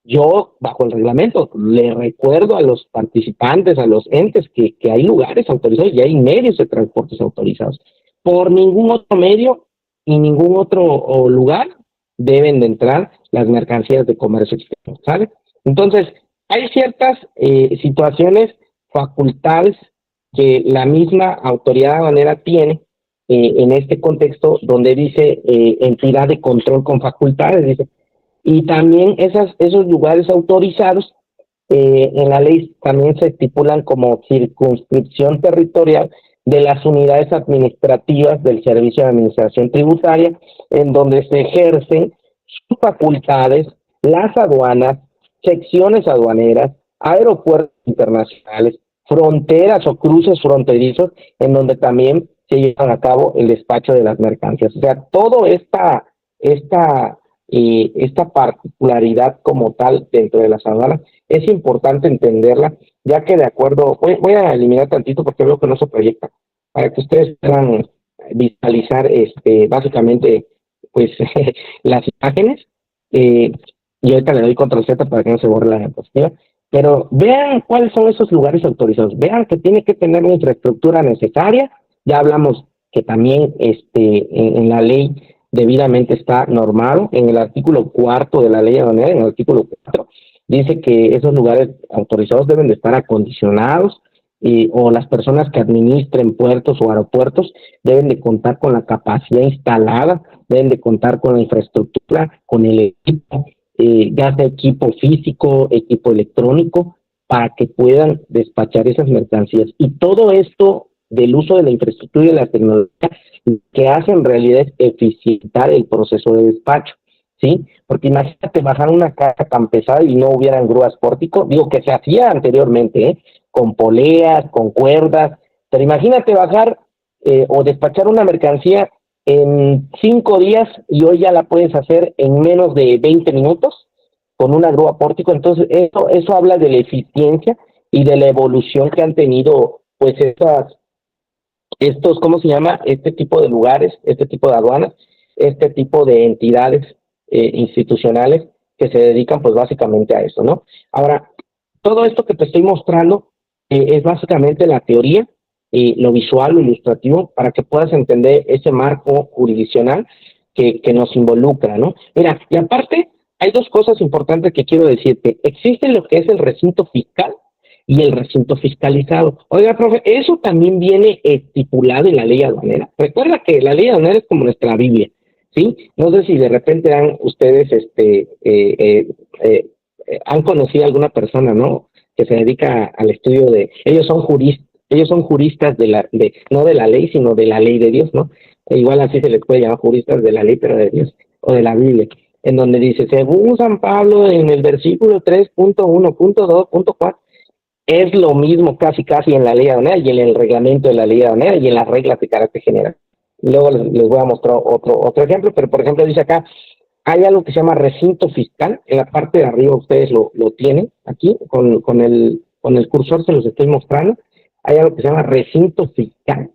yo, bajo el reglamento, le recuerdo a los participantes, a los entes, que hay lugares autorizados y hay medios de transportes autorizados. Por ningún otro medio y ningún otro lugar deben de entrar las mercancías de comercio exterior, ¿sale? Entonces, hay ciertas situaciones, facultades que la misma autoridad aduanera tiene en este contexto donde dice entidad de control con facultades, dice, y también esos lugares autorizados en la ley también se estipulan como circunscripción territorial de las unidades administrativas del Servicio de Administración Tributaria, en donde se ejercen sus facultades, las aduanas, secciones aduaneras, aeropuertos internacionales, fronteras o cruces fronterizos, en donde también se llevan a cabo el despacho de las mercancías. O sea, toda esta particularidad como tal dentro de las aduanas es importante entenderla, ya que de acuerdo, voy a eliminar tantito porque veo que no se proyecta, para que ustedes puedan visualizar básicamente pues las imágenes, y ahorita le doy control Z para que no se borre la diapositiva, pero vean cuáles son esos lugares autorizados, vean que tiene que tener una infraestructura necesaria, ya hablamos que también en la ley debidamente está normado, en el artículo 4 de la ley aduanera, en el artículo 4, dice que esos lugares autorizados deben de estar acondicionados o las personas que administren puertos o aeropuertos deben de contar con la capacidad instalada, deben de contar con la infraestructura, con el equipo, ya sea equipo físico, equipo electrónico, para que puedan despachar esas mercancías. Y todo esto del uso de la infraestructura y de la tecnología que hace en realidad es eficientar el proceso de despacho. ¿sí? Porque imagínate bajar una caja tan pesada y no hubieran grúas pórtico, digo que se hacía anteriormente, ¿eh? Con poleas, con cuerdas, pero imagínate bajar o despachar una mercancía en 5 días y hoy ya la puedes hacer en menos de 20 minutos con una grúa pórtico. Entonces eso habla de la eficiencia y de la evolución que han tenido pues estos, ¿cómo se llama? Este tipo de lugares, este tipo de aduanas, este tipo de entidades institucionales que se dedican pues básicamente a eso, ¿no? Ahora, todo esto que te estoy mostrando es básicamente la teoría, lo visual, lo ilustrativo, para que puedas entender ese marco jurisdiccional que nos involucra, ¿no? Mira, y aparte, hay dos cosas importantes que quiero decirte. Existe lo que es el recinto fiscal y el recinto fiscalizado. Oiga, profe, eso también viene estipulado en la ley aduanera. Recuerda que la ley aduanera es como nuestra Biblia, ¿sí? No sé si de repente han ustedes, han conocido a alguna persona, ¿no? Que se dedica al estudio de, ellos son juristas no de la ley, sino de la ley de Dios, ¿no? Igual así se les puede llamar juristas de la ley, pero de Dios, o de la Biblia, en donde dice, según San Pablo, en el versículo 3.1.2.4, es lo mismo casi en la ley aduanera y en el reglamento de la ley aduanera y en las reglas de carácter general. Luego les voy a mostrar otro ejemplo, pero por ejemplo dice acá, hay algo que se llama recinto fiscal, en la parte de arriba ustedes lo tienen aquí, con el cursor se los estoy mostrando, hay algo que se llama recinto fiscal.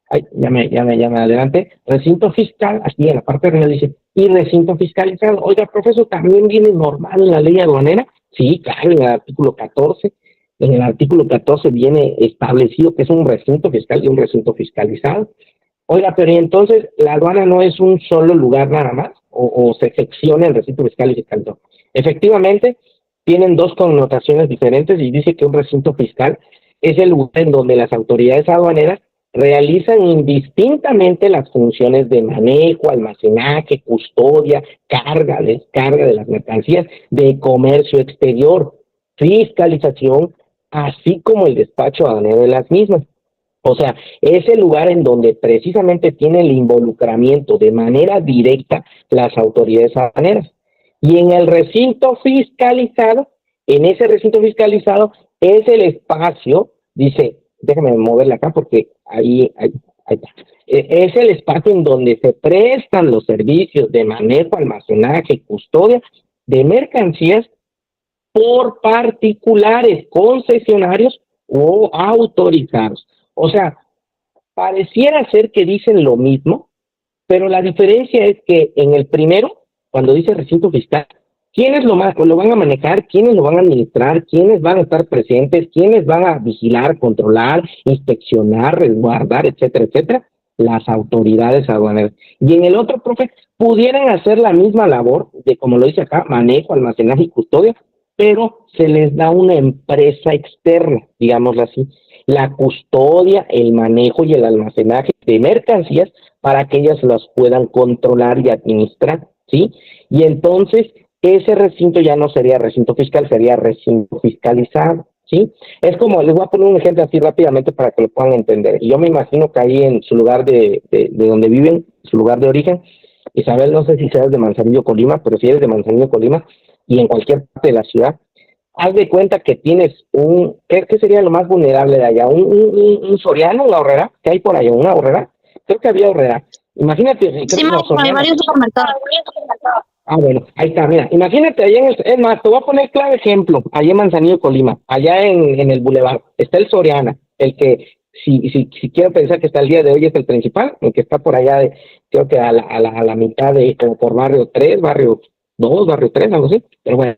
Ay, ya me adelante. Recinto fiscal, aquí en la parte de arriba dice, y recinto fiscalizado. Oiga, profesor, ¿también viene normal en la ley aduanera? Sí, claro, en el artículo 14. En el artículo 14 viene establecido que es un recinto fiscal y un recinto fiscalizado. Oiga, pero entonces la aduana no es un solo lugar nada más, o se secciona el recinto fiscal y fiscalizado. Efectivamente, tienen dos connotaciones diferentes y dice que un recinto fiscal es el lugar en donde las autoridades aduaneras realizan indistintamente las funciones de manejo, almacenaje, custodia, carga, descarga de las mercancías, de comercio exterior, fiscalización, así como el despacho aduanero de las mismas. O sea, es el lugar en donde precisamente tiene el involucramiento de manera directa las autoridades aduaneras. Y en el recinto fiscalizado, en ese recinto fiscalizado es el espacio, dice, déjame moverla acá porque ahí está. Es el espacio en donde se prestan los servicios de manejo, almacenaje y custodia de mercancías por particulares, concesionarios o autorizados. O sea, pareciera ser que dicen lo mismo, pero la diferencia es que en el primero, cuando dice recinto fiscal, ¿quiénes lo van a manejar? ¿Quiénes lo van a administrar? ¿Quiénes van a estar presentes? ¿Quiénes van a vigilar, controlar, inspeccionar, resguardar, etcétera, etcétera? Las autoridades aduaneras. Y en el otro, profe, pudieran hacer la misma labor de, como lo dice acá, manejo, almacenaje y custodia, pero se les da una empresa externa, digámoslo así, la custodia, el manejo y el almacenaje de mercancías para que ellas las puedan controlar y administrar, ¿sí? Y entonces ese recinto ya no sería recinto fiscal, sería recinto fiscalizado, ¿sí? Es como, les voy a poner un ejemplo así rápidamente para que lo puedan entender. Yo me imagino que ahí en su lugar de donde viven, su lugar de origen, Isabel, no sé si seas de Manzanillo, Colima, pero si eres de Manzanillo, Colima, y en cualquier parte de la ciudad, haz de cuenta que tienes ¿qué sería lo más vulnerable de allá? Un soriano, una horrera, ¿qué hay por allá? ¿Una horrera? Creo que había horrera. Imagínate, creo Sí, que no, maestro, hay soriana. varios supermercados. Ah, bueno, ahí está, mira, imagínate allá es más, te voy a poner clave ejemplo, allá en Manzanillo, Colima, allá en el Boulevard, está el Soriana, el que, si quiero pensar que hasta el día de hoy es el principal, el que está por allá, creo que a la mitad de, como por barrio 3 barrio 2 barrio 3 algo así, pero bueno,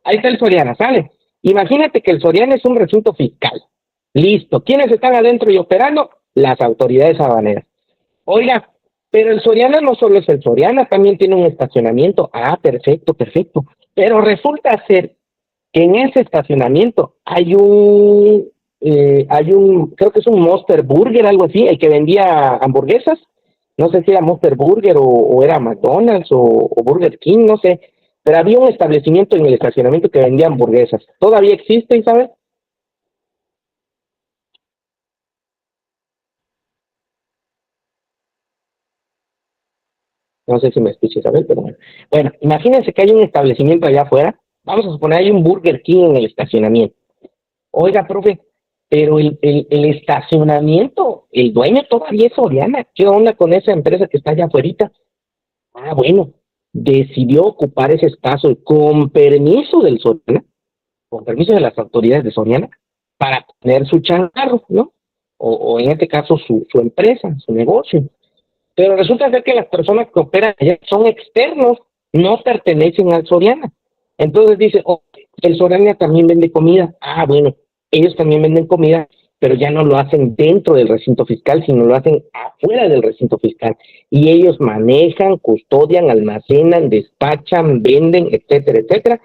ahí está el Soriana, ¿sale? Imagínate que el Soriana es un recinto fiscal, listo, ¿quiénes están adentro y operando? Las autoridades habaneras. Oiga, pero el Soriana no solo es el Soriana, también tiene un estacionamiento. Ah, perfecto, perfecto. Pero resulta ser que en ese estacionamiento creo que es un Monster Burger, algo así, el que vendía hamburguesas. No sé si era Monster Burger o era McDonald's o Burger King, no sé. Pero había un establecimiento en el estacionamiento que vendía hamburguesas. ¿Todavía existe, Isabel? No sé si me escuchas, Isabel, pero bueno. Bueno, imagínense que hay un establecimiento allá afuera. Vamos a suponer hay un Burger King en el estacionamiento. Oiga, profe, pero el estacionamiento, el dueño todavía es Soriana. ¿Qué onda con esa empresa que está allá afuera? Ah, bueno, decidió ocupar ese espacio con permiso del Soriana, con permiso de las autoridades de Soriana, para tener su changarro, ¿no? O en este caso su empresa, su negocio. Pero resulta ser que las personas que operan allá son externos, no pertenecen al Soriana. Entonces dice, oh, el Soriana también vende comida. Ah, bueno, ellos también venden comida, pero ya no lo hacen dentro del recinto fiscal, sino lo hacen afuera del recinto fiscal. Y ellos manejan, custodian, almacenan, despachan, venden, etcétera, etcétera,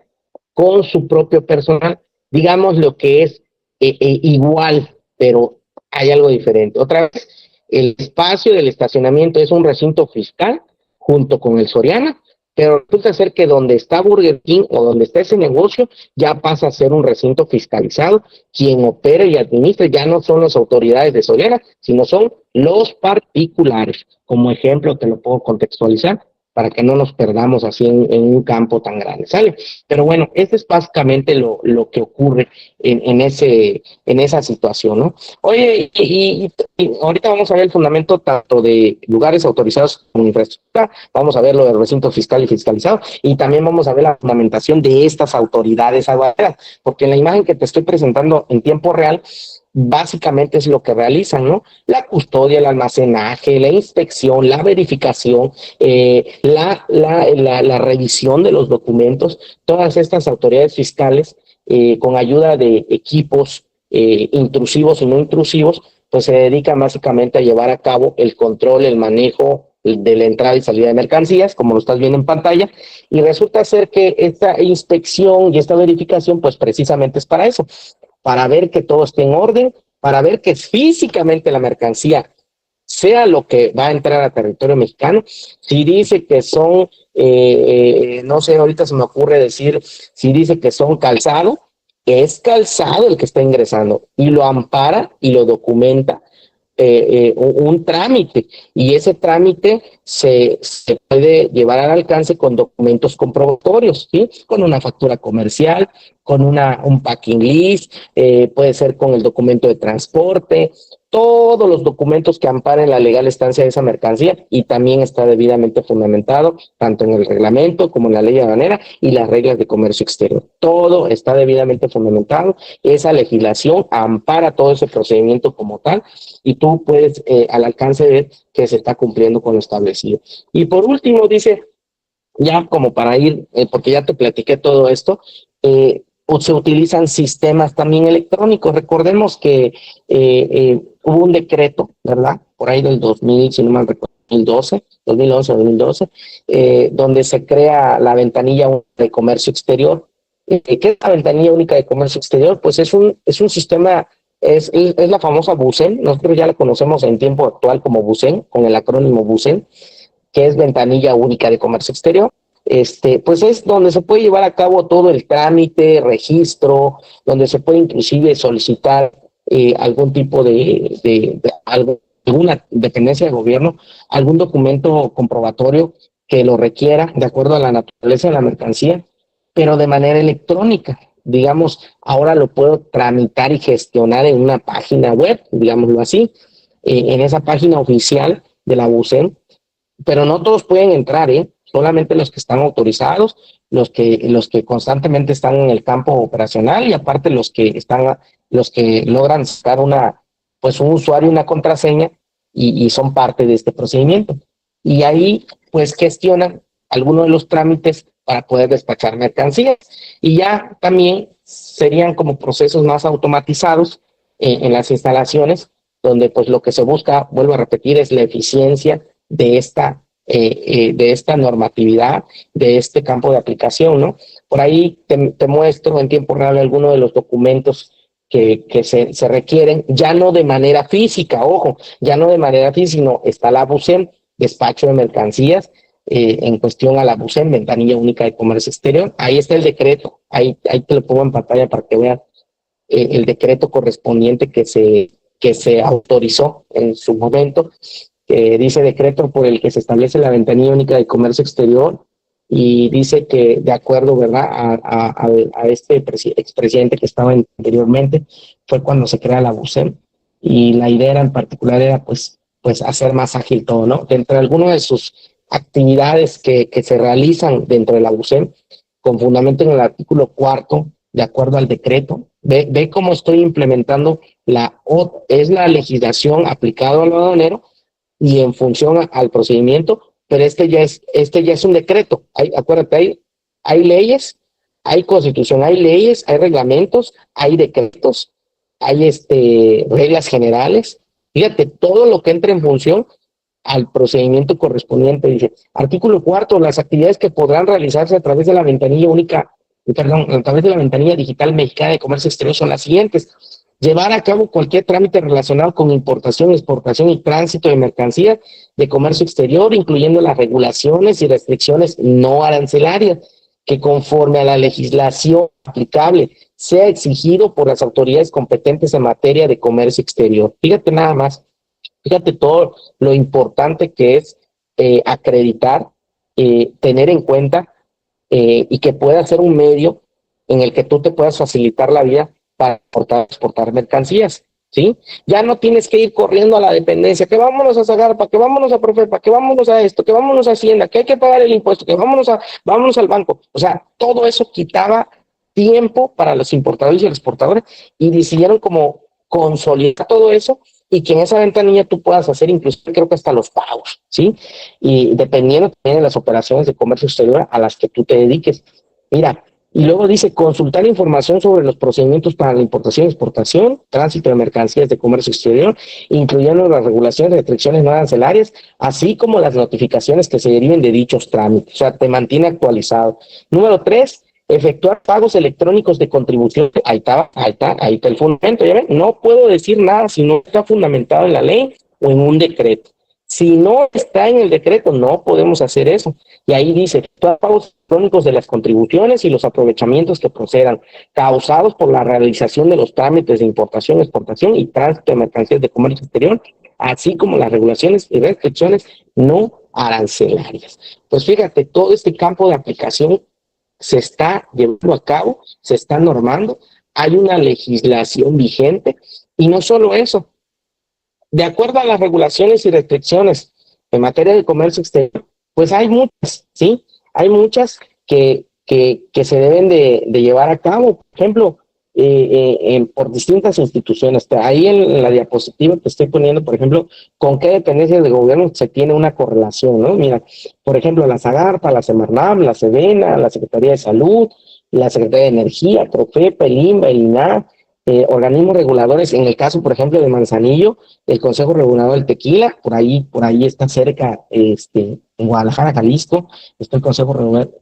con su propio personal. Digamos lo que es igual, pero hay algo diferente. Otra vez, el espacio del estacionamiento es un recinto fiscal junto con el Soriana, pero resulta ser que donde está Burger King o donde está ese negocio ya pasa a ser un recinto fiscalizado. Quien opera y administra ya no son las autoridades de Soriana, sino son los particulares. Como ejemplo, te lo puedo contextualizar para que no nos perdamos así en un campo tan grande, ¿sale? Pero bueno, este es básicamente lo que ocurre en esa situación, ¿no? Oye, y ahorita vamos a ver el fundamento tanto de lugares autorizados como infraestructura, vamos a ver lo del recinto fiscal y fiscalizado, y también vamos a ver la fundamentación de estas autoridades aduaneras, porque en la imagen que te estoy presentando en tiempo real, básicamente es lo que realizan, ¿no? La custodia, el almacenaje, la inspección, la verificación, la revisión de los documentos, todas estas autoridades fiscales, con ayuda de equipos intrusivos y no intrusivos, pues se dedican básicamente a llevar a cabo el control, el manejo de la entrada y salida de mercancías, como lo estás viendo en pantalla, y resulta ser que esta inspección y esta verificación, pues precisamente es para eso, para ver que todo esté en orden, para ver que físicamente la mercancía sea lo que va a entrar a territorio mexicano. Si dice que son, no sé, ahorita se me ocurre decir, si dice que son calzado, es calzado el que está ingresando y lo ampara y lo documenta un trámite, y ese trámite se puede llevar al alcance con documentos comprobatorios, ¿sí? Con una factura comercial, con un packing list, puede ser con el documento de transporte, todos los documentos que amparen la legal estancia de esa mercancía, y también está debidamente fundamentado tanto en el reglamento como en la ley aduanera y las reglas de comercio exterior. Todo está debidamente fundamentado, esa legislación ampara todo ese procedimiento como tal, y tú puedes al alcance de ver que se está cumpliendo con lo establecido. Y por último, dice, ya como para ir, porque ya te platiqué todo esto, se utilizan sistemas también electrónicos. Recordemos que hubo un decreto, ¿verdad? Por ahí del 2000, si no mal recuerdo, 2011, 2012, donde se crea la ventanilla de comercio exterior. ¿Qué es la ventanilla única de comercio exterior? Pues es un sistema, es la famosa BUSEN, nosotros ya la conocemos en tiempo actual como BUSEN, con el acrónimo BUSEN, que es ventanilla única de comercio exterior. Pues es donde se puede llevar a cabo todo el trámite, registro, donde se puede inclusive solicitar algún tipo alguna dependencia de gobierno, algún documento comprobatorio que lo requiera de acuerdo a la naturaleza de la mercancía, pero de manera electrónica. Digamos, ahora lo puedo tramitar y gestionar en una página web, digámoslo así, en esa página oficial de la BUSEN, pero no todos pueden entrar, ¿eh? Solamente los que están autorizados, los que constantemente están en el campo operacional, y aparte los que logran sacar pues un usuario y una contraseña, y son parte de este procedimiento. Y ahí pues gestionan algunos de los trámites para poder despachar mercancías, y ya también serían como procesos más automatizados en las instalaciones, donde pues lo que se busca, vuelvo a repetir, es la eficiencia de esta normatividad, de este campo de aplicación, ¿no? Por ahí te muestro en tiempo real algunos de los documentos que se requieren, ya no de manera física, ojo, ya no de manera física, sino está la BUSEM, despacho de mercancías, en cuestión a la BUSEM, ventanilla única de comercio exterior. Ahí está el decreto, ahí te lo pongo en pantalla para que vean el decreto correspondiente que se autorizó en su momento. que dice decreto por el que se establece la ventanilla única de comercio exterior, y dice que de acuerdo, ¿verdad?, a este expresidente que estaba anteriormente, fue cuando se crea la BUSEM, y la idea era, en particular era pues hacer más ágil todo, ¿no? Dentro de algunas de sus actividades que se realizan dentro de la BUSEM, con fundamento en el artículo 4, de acuerdo al decreto, ve cómo estoy implementando es la legislación aplicada al aduanero y en función al procedimiento, pero este ya es un decreto. Acuérdate, hay leyes, hay constitución, hay leyes, hay reglamentos, hay decretos, hay reglas generales. Fíjate, todo lo que entra en función al procedimiento correspondiente. Dice, artículo 4, las actividades que podrán realizarse a través de la ventanilla única, perdón, a través de la ventanilla digital mexicana de comercio exterior son las siguientes: llevar a cabo cualquier trámite relacionado con importación, exportación y tránsito de mercancías de comercio exterior, incluyendo las regulaciones y restricciones no arancelarias, que conforme a la legislación aplicable sea exigido por las autoridades competentes en materia de comercio exterior. Fíjate nada más, fíjate todo lo importante que es acreditar, tener en cuenta, y que pueda ser un medio en el que tú te puedas facilitar la vida para exportar mercancías, ¿sí? Ya no tienes que ir corriendo a la dependencia, que vámonos a Zagarpa, que vámonos a Profepa, que vámonos a esto, que vámonos a Hacienda, que hay que pagar el impuesto, que vámonos al banco. O sea, todo eso quitaba tiempo para los importadores y los exportadores, y decidieron como consolidar todo eso, y que en esa ventanilla tú puedas hacer incluso, creo que hasta los pagos, ¿sí? Y dependiendo también de las operaciones de comercio exterior a las que tú te dediques. Mira, y luego dice consultar información sobre los procedimientos para la importación, exportación, tránsito de mercancías de comercio exterior, incluyendo las regulaciones, restricciones no arancelarias, así como las notificaciones que se deriven de dichos trámites. O sea, te mantiene actualizado. Número 3, efectuar pagos electrónicos de contribución. Ahí está el fundamento. ¿Ya ven? No puedo decir nada si no está fundamentado en la ley o en un decreto. Si no está en el decreto, no podemos hacer eso. Y ahí dice, pagos electrónicos de las contribuciones y los aprovechamientos que procedan, causados por la realización de los trámites de importación, exportación y tránsito de mercancías de comercio exterior, así como las regulaciones y restricciones no arancelarias. Pues fíjate, todo este campo de aplicación se está llevando a cabo, se está normando, hay una legislación vigente, y no solo eso, de acuerdo a las regulaciones y restricciones en materia de comercio exterior, pues hay muchas, ¿sí? Hay muchas que se deben de llevar a cabo. Por ejemplo, por distintas instituciones. Ahí en la diapositiva que estoy poniendo, por ejemplo, con qué dependencias de gobierno se tiene una correlación, ¿no? Mira, por ejemplo, la Zagarpa, la Semarnat, la Sedena, la Secretaría de Salud, la Secretaría de Energía, Profepa, el INBA, el INAH, organismos reguladores. En el caso, por ejemplo, de Manzanillo, el Consejo Regulador del Tequila, por ahí está cerca, en Guadalajara, Jalisco, está el Consejo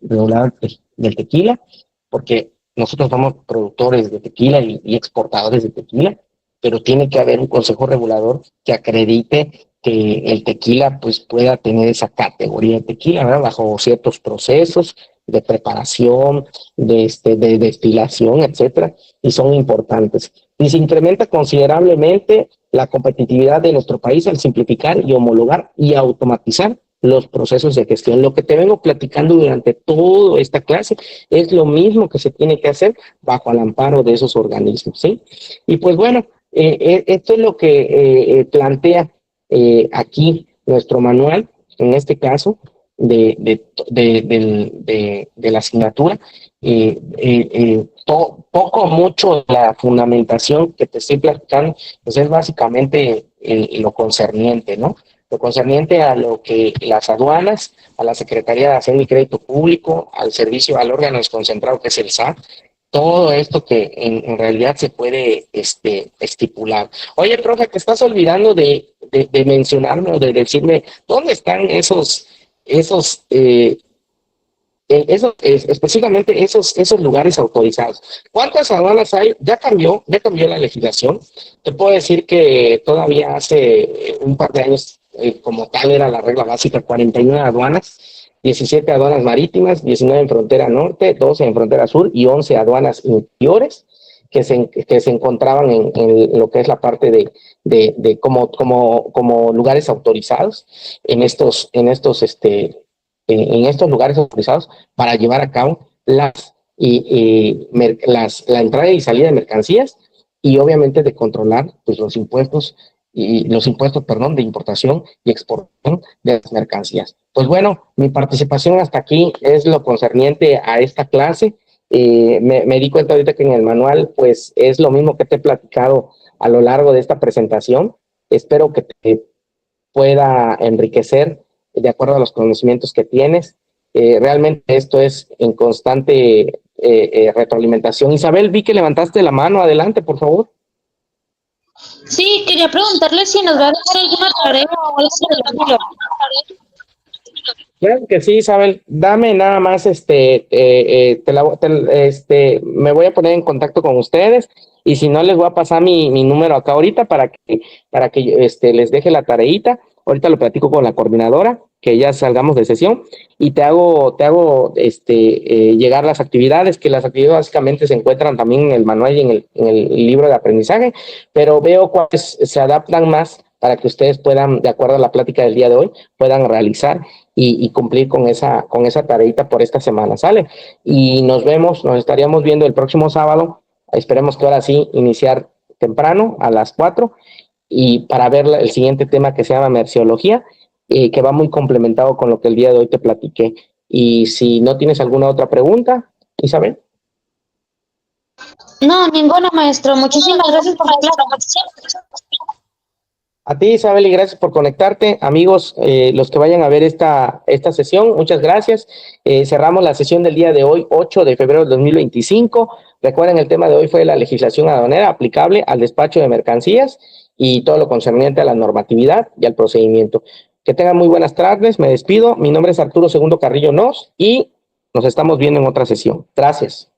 Regulador del Tequila, porque nosotros somos productores de tequila y exportadores de tequila, pero tiene que haber un consejo regulador que acredite que el tequila pues pueda tener esa categoría de tequila, ¿verdad? Bajo ciertos procesos de preparación, de destilación, etcétera, y son importantes. Y se incrementa considerablemente la competitividad de nuestro país al simplificar y homologar y automatizar los procesos de gestión. Lo que te vengo platicando durante toda esta clase es lo mismo que se tiene que hacer bajo el amparo de esos organismos, ¿sí? Y pues bueno, esto es lo que plantea aquí nuestro manual, en este caso, de la asignatura. Poco o mucho la fundamentación que te estoy platicando, pues es básicamente lo concerniente, ¿no? Lo concerniente a lo que las aduanas, a la Secretaría de Hacienda y Crédito Público, al servicio, al órgano desconcentrado que es el SAT, todo esto que en realidad se puede estipular. Oye, profe, te estás olvidando de mencionarme o de decirme dónde están específicamente esos lugares autorizados. ¿Cuántas aduanas hay? Ya cambió la legislación. Te puedo decir que todavía hace un par de años, como tal era la regla básica, 49 aduanas, 17 aduanas marítimas, 19 en frontera norte, 12 en frontera sur y 11 aduanas interiores. que se encontraban en lo que es la parte de como lugares autorizados en estos lugares autorizados para llevar a cabo la entrada y salida de mercancías y obviamente de controlar pues, los impuestos, perdón, de importación y exportación de las mercancías. Pues bueno, mi participación hasta aquí es lo concerniente a esta clase. Me di cuenta ahorita que en el manual pues es lo mismo que te he platicado a lo largo de esta presentación. Espero que te pueda enriquecer de acuerdo a los conocimientos que tienes. Realmente esto es en constante retroalimentación. Isabel, vi que levantaste la mano. Adelante, por favor. Sí, quería preguntarle si nos va a dejar alguna tarea o algo por el estilo. Claro que sí, Isabel. Dame nada más, me voy a poner en contacto con ustedes y si no les voy a pasar mi número acá ahorita para que les deje la tareita. Ahorita lo platico con la coordinadora, que ya salgamos de sesión y te hago llegar las actividades, que las actividades básicamente se encuentran también en el manual y en el libro de aprendizaje, pero veo cuáles se adaptan más para que ustedes puedan, de acuerdo a la plática del día de hoy, puedan realizar y cumplir con esa tareita por esta semana, ¿sale? Y nos estaríamos viendo el próximo sábado, esperemos que ahora sí iniciar temprano a las 4 y para ver el siguiente tema que se llama merciología, que va muy complementado con lo que el día de hoy te platiqué. Y si no tienes alguna otra pregunta, Isabel. No, ninguna, maestro. Muchísimas gracias por la clase. A ti, Isabel, y gracias por conectarte. Amigos, los que vayan a ver esta sesión, muchas gracias. Cerramos la sesión del día de hoy, 8 de febrero de 2025. Recuerden, el tema de hoy fue la legislación aduanera aplicable al despacho de mercancías y todo lo concerniente a la normatividad y al procedimiento. Que tengan muy buenas tardes, me despido. Mi nombre es Arturo Segundo Carrillo Nos y nos estamos viendo en otra sesión. Gracias.